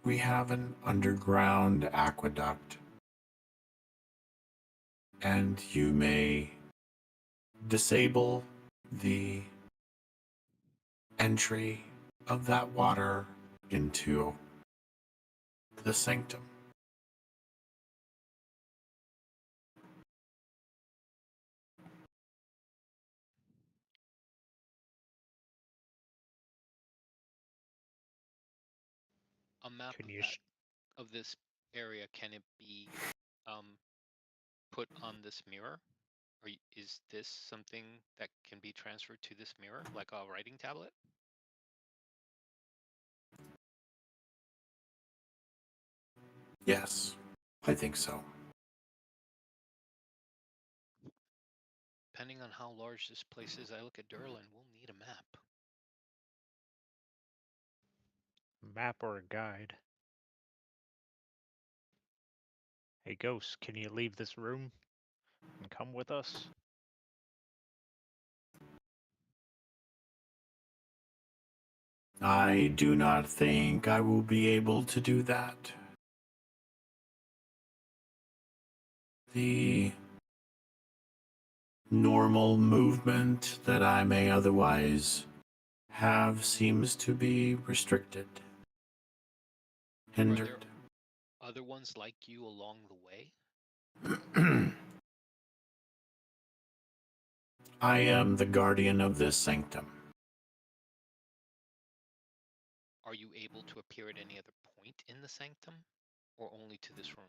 We have an underground aqueduct, and you may disable the entry of that water into the sanctum. a map Can of you? of this area, can it be put on this mirror? Or is this something that can be transferred to this mirror, like a writing tablet? Yes, I think so. Depending on how large this place is, I look at Durlin, we'll need a map. Map or a guide? Hey, Ghost, can you leave this room and come with us? I do not think I will be able to do that. The normal movement that I may otherwise have seems to be restricted, hindered. Are there other ones like you along the way? I am the guardian of this sanctum. Are you able to appear at any other point in the sanctum, or only to this room?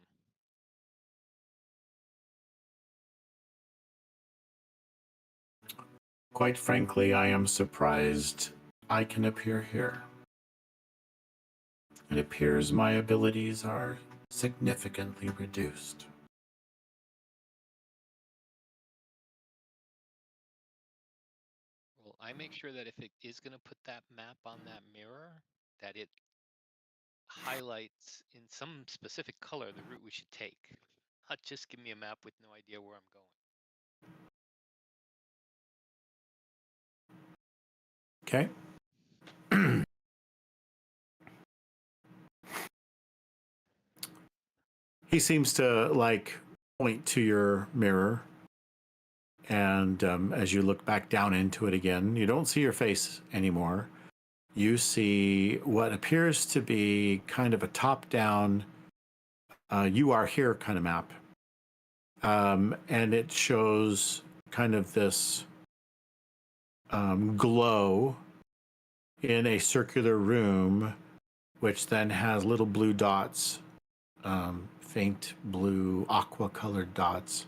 Quite frankly, I am surprised I can appear here. It appears my abilities are significantly reduced. Well, I make sure that if it is going to put that map on that mirror, that it highlights in some specific color the route we should take. Not just give me a map with no idea where I'm going. Okay. He seems to like point to your mirror, and as you look back down into it again, you don't see your face anymore. You see what appears to be kind of a top-down you are here kind of map. And it shows kind of this glow in a circular room, which then has little blue dots, faint blue, aqua-colored dots.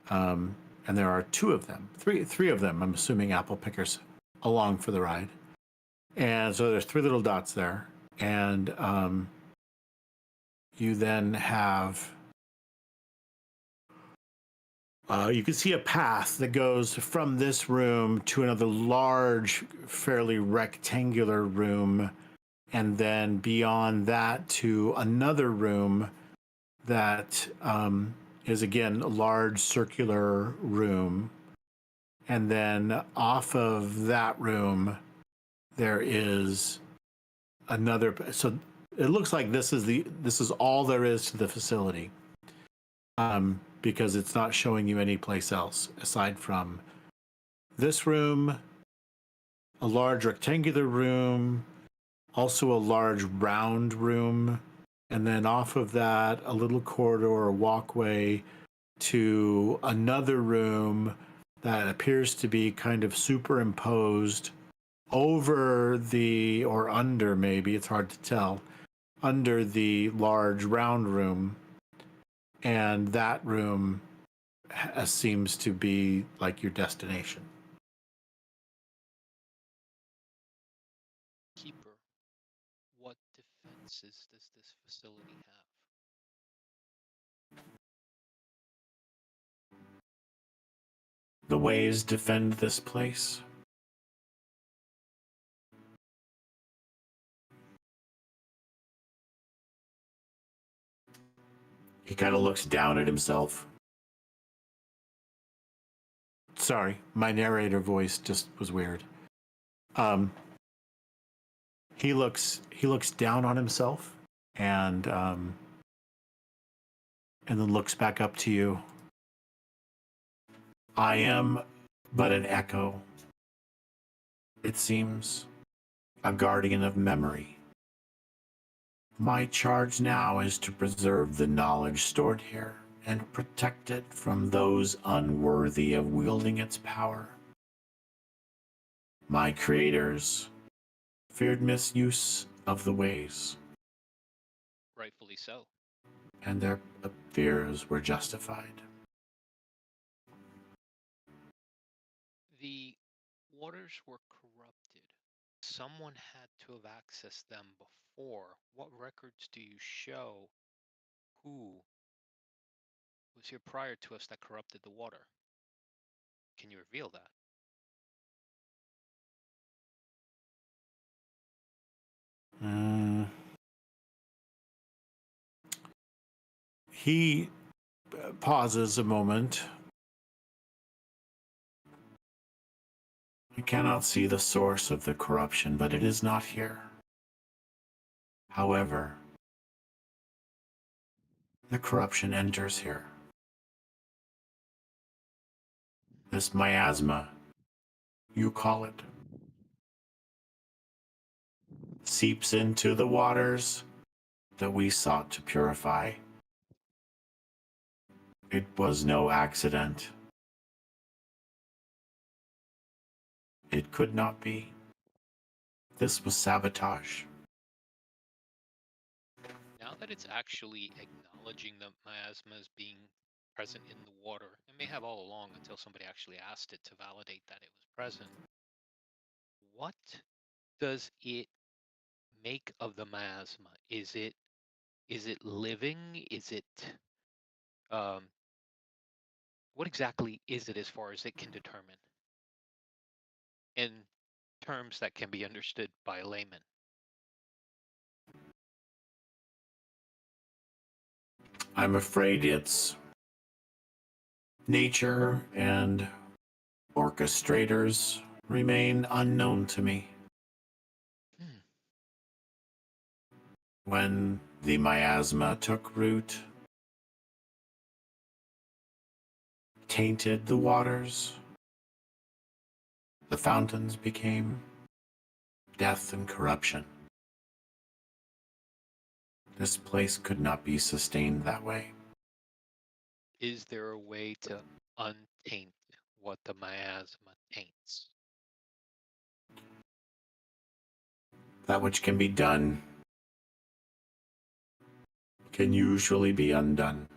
And there are two of them, three of them, I'm assuming apple pickers, along for the ride. And so there's three little dots there. And you then have you can see a path that goes from this room to another large, fairly rectangular room, and then beyond that to another room that is again a large circular room. And then off of that room, there is another. So it looks like this is all there is to the facility. Because it's not showing you any place else aside from this room, a large rectangular room, also a large round room, and then off of that, a little corridor or walkway to another room that appears to be kind of superimposed over the, or under maybe, it's hard to tell, under the large round room. And that room seems to be like your destination. Keeper, what defenses does this facility have? The ways defend this place. He kind of looks down at himself. Sorry, my narrator voice just was weird. He looks down on himself and then looks back up to you. I am but an echo, it seems, a guardian of memory. My charge now is to preserve the knowledge stored here and protect it from those unworthy of wielding its power. My creators feared misuse of the ways, Rightfully so. and their fears were justified. The waters were corrupted. Someone had to have accessed them before. What records do you show who was here prior to us that corrupted the water? Can you reveal that? He pauses a moment. I cannot see the source of the corruption, but it is not here. However, the corruption enters here. This miasma, you call it, seeps into the waters that we sought to purify. It was no accident. It could not be. This was sabotage. Now that it's actually acknowledging the miasma as being present in the water, it may have all along until somebody actually asked it to validate that it was present. What does it make of the miasma? Is it living? Is it um, what exactly is it as far as it can determine in terms that can be understood by a layman? I'm afraid its nature and orchestrators remain unknown to me. Hmm. When the miasma took root, tainted the waters, the fountains became death and corruption. This place could not be sustained that way. Is there a way to untaint what the miasma taints? That which can be done can usually be undone.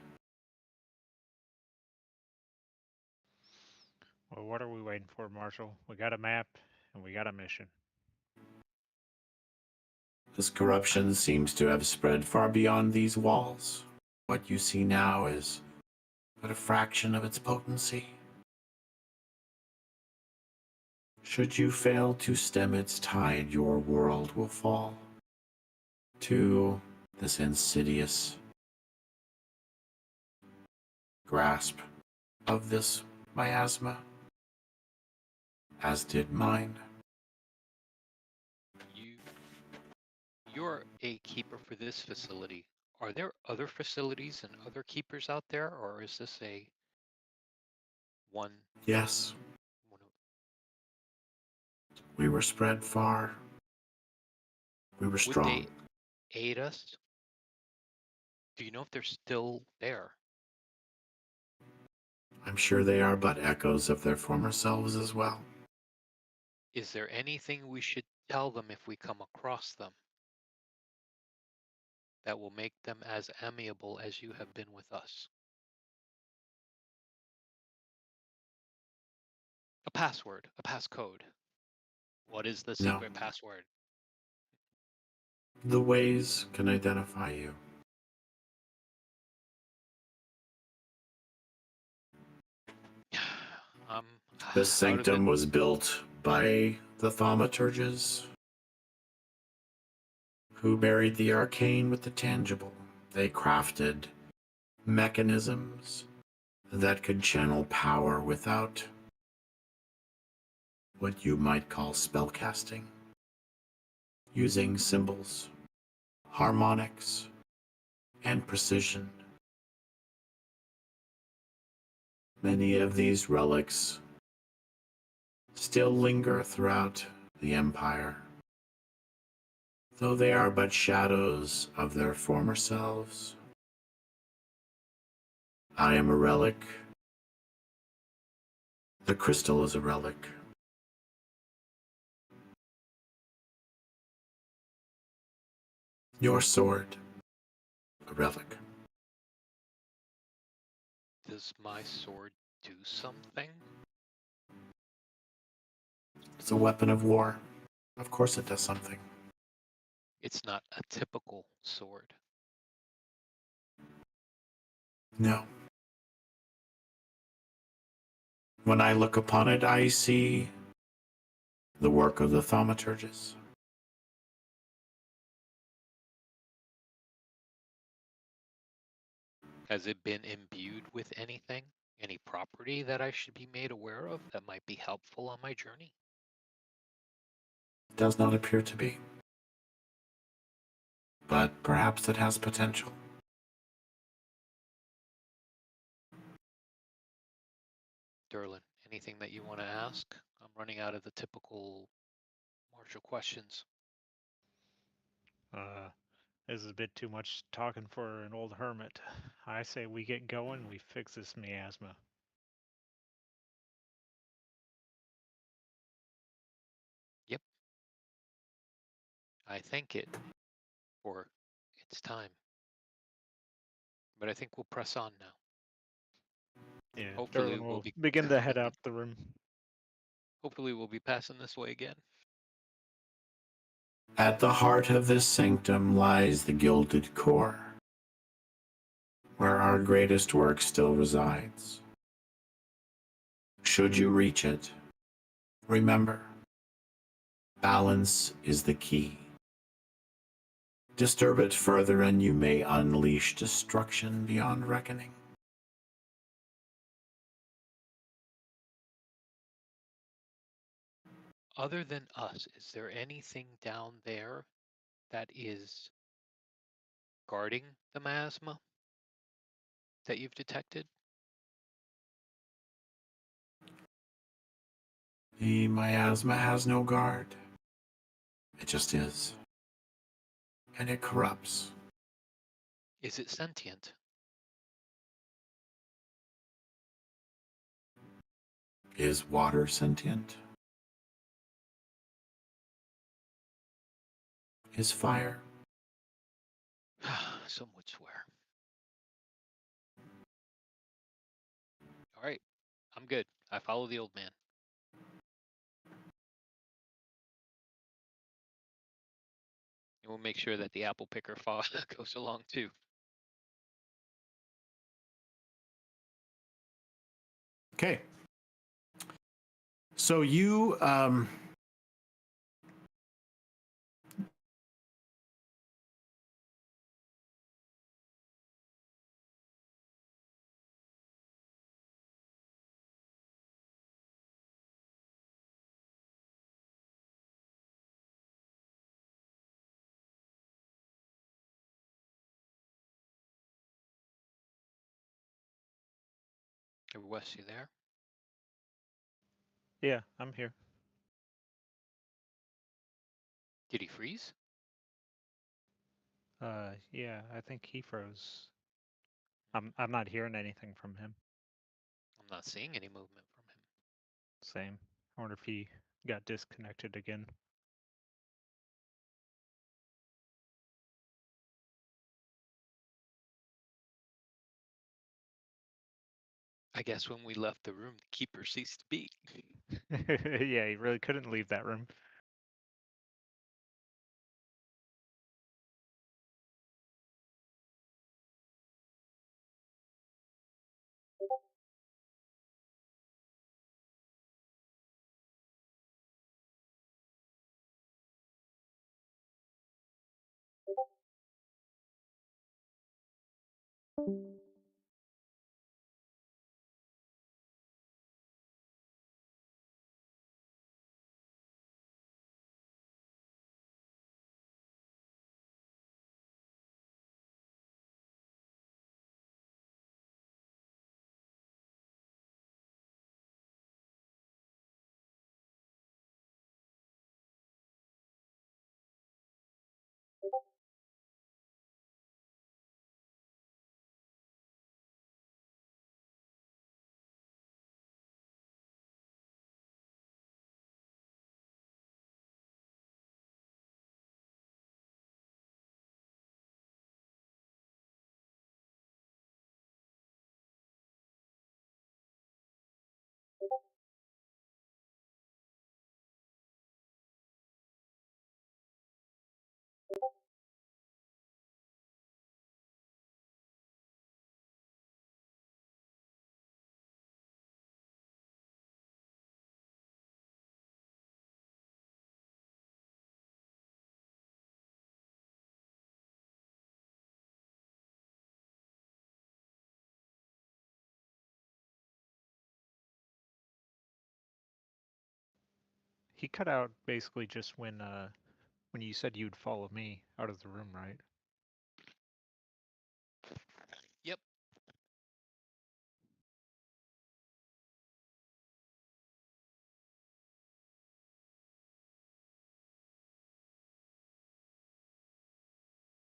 Well, what are we waiting for, Marshal? We got a map and we got a mission. This corruption seems to have spread far beyond these walls. What you see now is but a fraction of its potency. Should you fail to stem its tide, your world will fall to this insidious grasp of this miasma, as did mine. You're a keeper for this facility. Are there other facilities and other keepers out there, or is this a one? Yes, one we were spread far. We were would strong. they aid us? Do you know if they're still there? I'm sure they are but echoes of their former selves as well. Is there anything we should tell them if we come across them that will make them as amiable as you have been with us? A password, a passcode. What is the No. secret password? The ways can identify you. This sanctum was built by the thaumaturges who buried the arcane with the tangible. They crafted mechanisms that could channel power without what you might call spellcasting, using symbols, harmonics, and precision. Many of these relics still linger throughout the Empire, though they are but shadows of their former selves. I am a relic. The crystal is a relic. Your sword a relic. Does my sword do something? It's a weapon of war. Of course it does something. It's not a typical sword. No. When I look upon it, I see the work of the thaumaturgus. Has it been imbued with anything? Any property that I should be made aware of that might be helpful on my journey? It does not appear to be. But perhaps it has potential. Derlin, anything that you want to ask? I'm running out of the typical martial questions. This is a bit too much talking for an old hermit. I say we get going, we fix this miasma. Yep. I thank it for its time. But I think we'll press on now. Yeah, Hopefully Derlin we'll will be begin to head out the room. hopefully we'll be passing this way again. At the heart of this sanctum lies the gilded core, where our greatest work still resides. Should you reach it, remember, balance is the key. Disturb it further and you may unleash destruction beyond reckoning. Other than us, is there anything down there that is guarding the miasma that you've detected? The miasma has no guard. It just is. And it corrupts. Is it sentient? Is water sentient? Is fire? Some would swear. All right, I'm good. I follow the old man. And we'll make sure that the apple picker goes along too. Okay. So you Hey, Wes, you there? Yeah, I'm here. Did he freeze? Yeah, I think he froze. I'm not hearing anything from him. I'm not seeing any movement from him. Same. I wonder if he got disconnected again. I guess when we left the room, the keeper ceased to be. Yeah, he really couldn't leave that room. He cut out basically just when you said you'd follow me out of the room, right? Yep.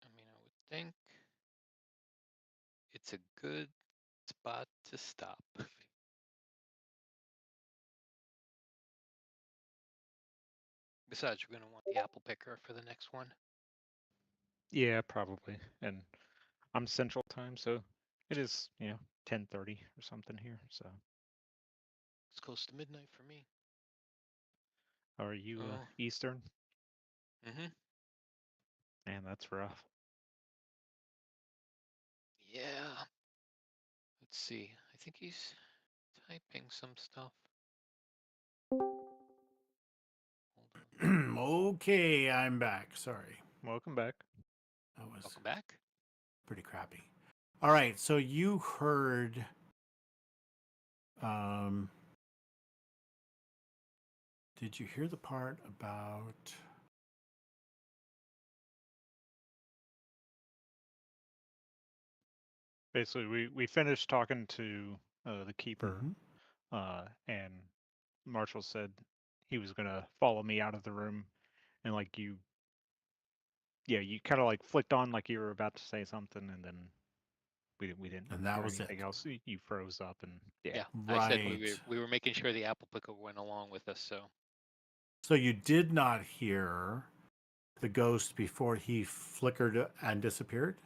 I mean, I would think it's a good spot to stop. Besides, we're going to want the apple picker for the next one. Yeah, probably. And I'm Central Time, so it is 10:30 or something here. So It's close to midnight for me. are you Oh. Eastern? Mm-hmm. Man, that's rough. Yeah. Let's see. I think he's typing some stuff. Hold on. Okay, I'm back. Sorry. Welcome back. That was Welcome back. pretty crappy. All right, so you heard did you hear the part about Basically, we finished talking to the keeper, Mhm. and Marshall said he was gonna follow me out of the room, and like you kind of like flicked on like you were about to say something, and then we didn't And that hear was anything it. else. You froze up, and yeah. Yeah, I said Right. we were making sure the apple picker went along with us. So So you did not hear the ghost before he flickered and disappeared?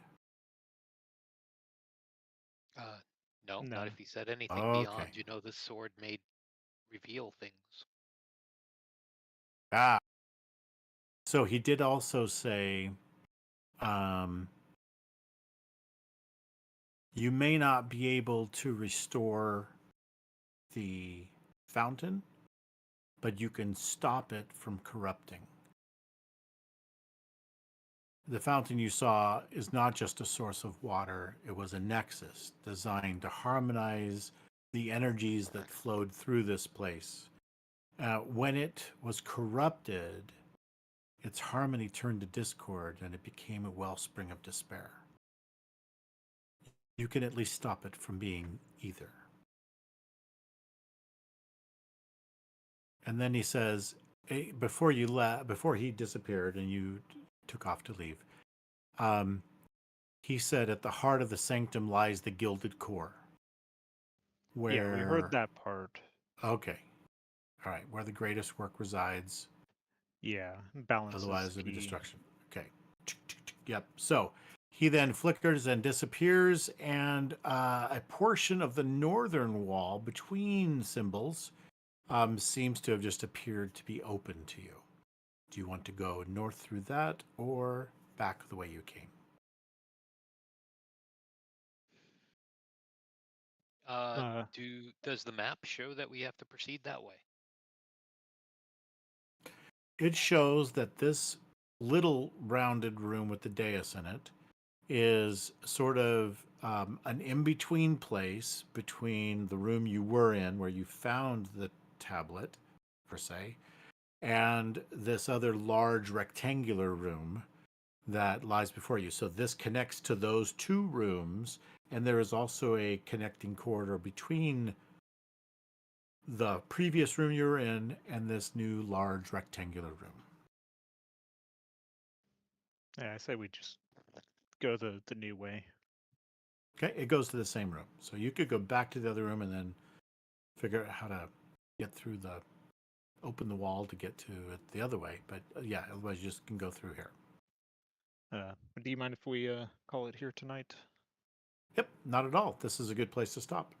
no, No. not if he said anything Okay. beyond, the sword made reveal things. Ah. So he did also say, um, you may not be able to restore the fountain, but you can stop it from corrupting. The fountain you saw is not just a source of water, it was a nexus designed to harmonize the energies that flowed through this place. When it was corrupted, its harmony turned to discord and it became a wellspring of despair. You can at least stop it from being either. And then he says, before before he disappeared and you took off to leave, he said, at the heart of the sanctum lies the gilded core. Yeah, we heard Where, that part. okay, all right, where the greatest work resides, Yeah, balance is otherwise there'll be key. destruction. Okay, yep. So he then flickers and disappears, and a portion of the northern wall between symbols seems to have just appeared to be open to you. Do you want to go north through that or back the way you came? Uh, Does the map show that we have to proceed that way? It shows that this little rounded room with the dais in it is sort of an in between place between the room you were in, where you found the tablet, per se, and this other large rectangular room that lies before you. So this connects to those two rooms, and there is also a connecting corridor between the previous room you were in and this new large rectangular room. yeah, I say we just go the new way. Okay, it goes to the same room. So you could go back to the other room and then figure out how to get through open the wall to get to it the other way. But yeah, otherwise you just can go through here. Do you mind if we call it here tonight? Yep, not at all. This is a good place to stop.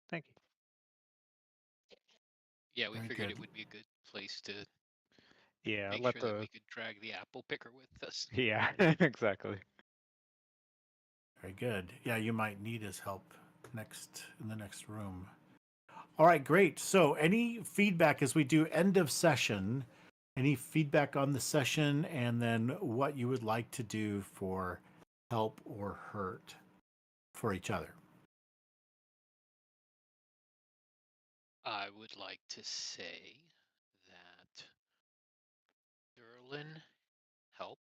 Thank you. Yeah, we Very figured good. it would be a good place to Yeah, make let sure that we the could drag the apple picker with us. yeah, exactly. Very good. Yeah, you might need his help in the next room. All right, great. So any feedback as we do end of session? Any feedback on the session and then what you would like to do for help or hurt for each other? I would like to say that Derlin helped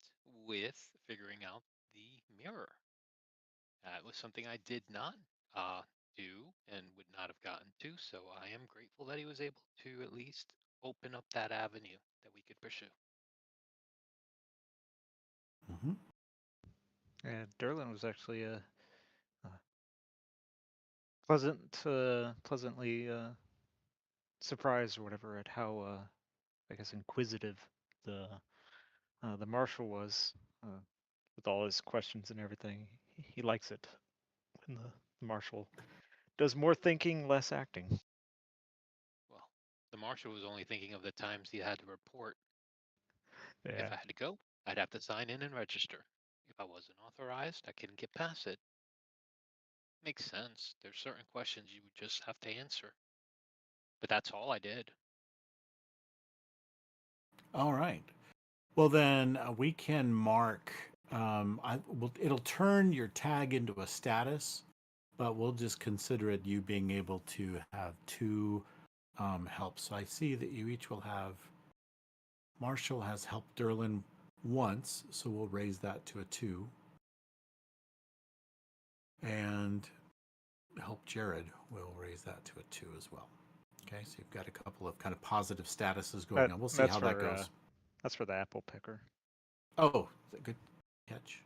with figuring out the mirror. That was something I did not uh, do and would not have gotten to, so I am grateful that he was able to at least open up that avenue that we could pursue. Mm-hmm. And Derlin was actually a pleasantly surprised or whatever at how I guess inquisitive the marshal was with all his questions and everything. He likes it when the marshal does more thinking, less acting. Well, the marshal was only thinking of the times he had to report. If Yeah. I had to go, I'd have to sign in and register. If I wasn't authorized, I couldn't get past it. Makes sense. There's certain questions you would just have to answer. But that's all I did. All right. Well, then we can mark. It'll turn your tag into a status, but we'll just consider it you being able to have two helps. So I see that you each will have. Marshall has helped Derlin once, so we'll raise that to a 2. And help Jared, we'll raise that to a 2 as well. Okay, so you've got a couple of kind of positive statuses going on. We'll see how that goes. That's for the apple picker. Oh, good catch.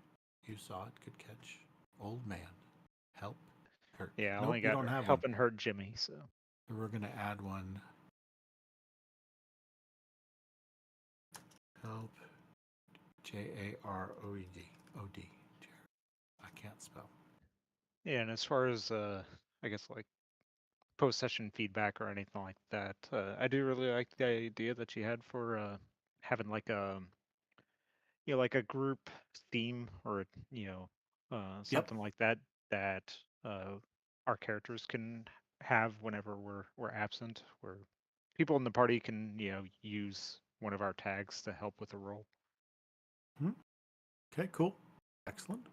You saw it. Good catch. Old man. Help. Hurt. Yeah, I Nope, only you got don't have help one. and hurt Jimmy, so. So we're going to add one. Help. Jaroed. OD. I can't spell. Yeah, and as far as I guess like post-session feedback or anything like that, I do really like the idea that you had for having like a like a group theme or Yep. something like that that our characters can have whenever we're absent, where people in the party can use one of our tags to help with a role. Okay, cool. Excellent.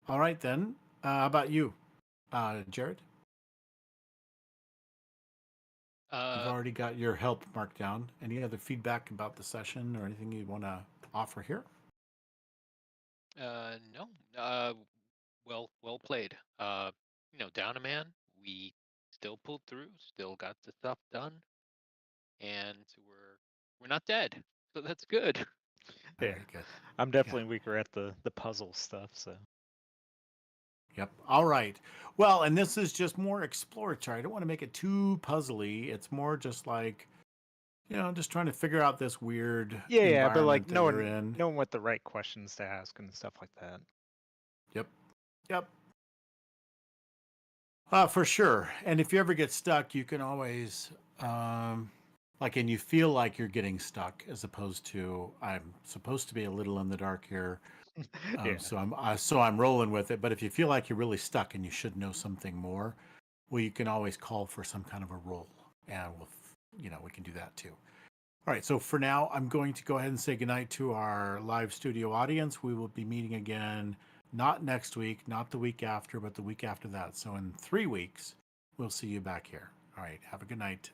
All right, then. How about you, Jared? You've already got your help marked down. Any other feedback about the session or anything you want to offer here? No. Well played. Down a man. We still pulled through, still got the stuff done, and we're not dead, so that's good. Yeah, Very good. I'm definitely weaker at the puzzle stuff, so. Yep. All right. Well, and this is just more exploratory. I don't want to make it too puzzly. It's more just like, just trying to figure out this weird Yeah, but like environment that you're in. knowing what the right questions to ask and stuff like that. Yep. Yep. For sure. And if you ever get stuck, you can always, and you feel like you're getting stuck, as opposed to I'm supposed to be a little in the dark here, Yeah. so I'm rolling with it. But if you feel like you're really stuck and you should know something more, well, you can always call for some kind of a roll, and we can do that too. All right. So for now, I'm going to go ahead and say goodnight to our live studio audience. We will be meeting again. Not next week, not the week after, but the week after that. So in 3 weeks, we'll see you back here. All right. Have a good night.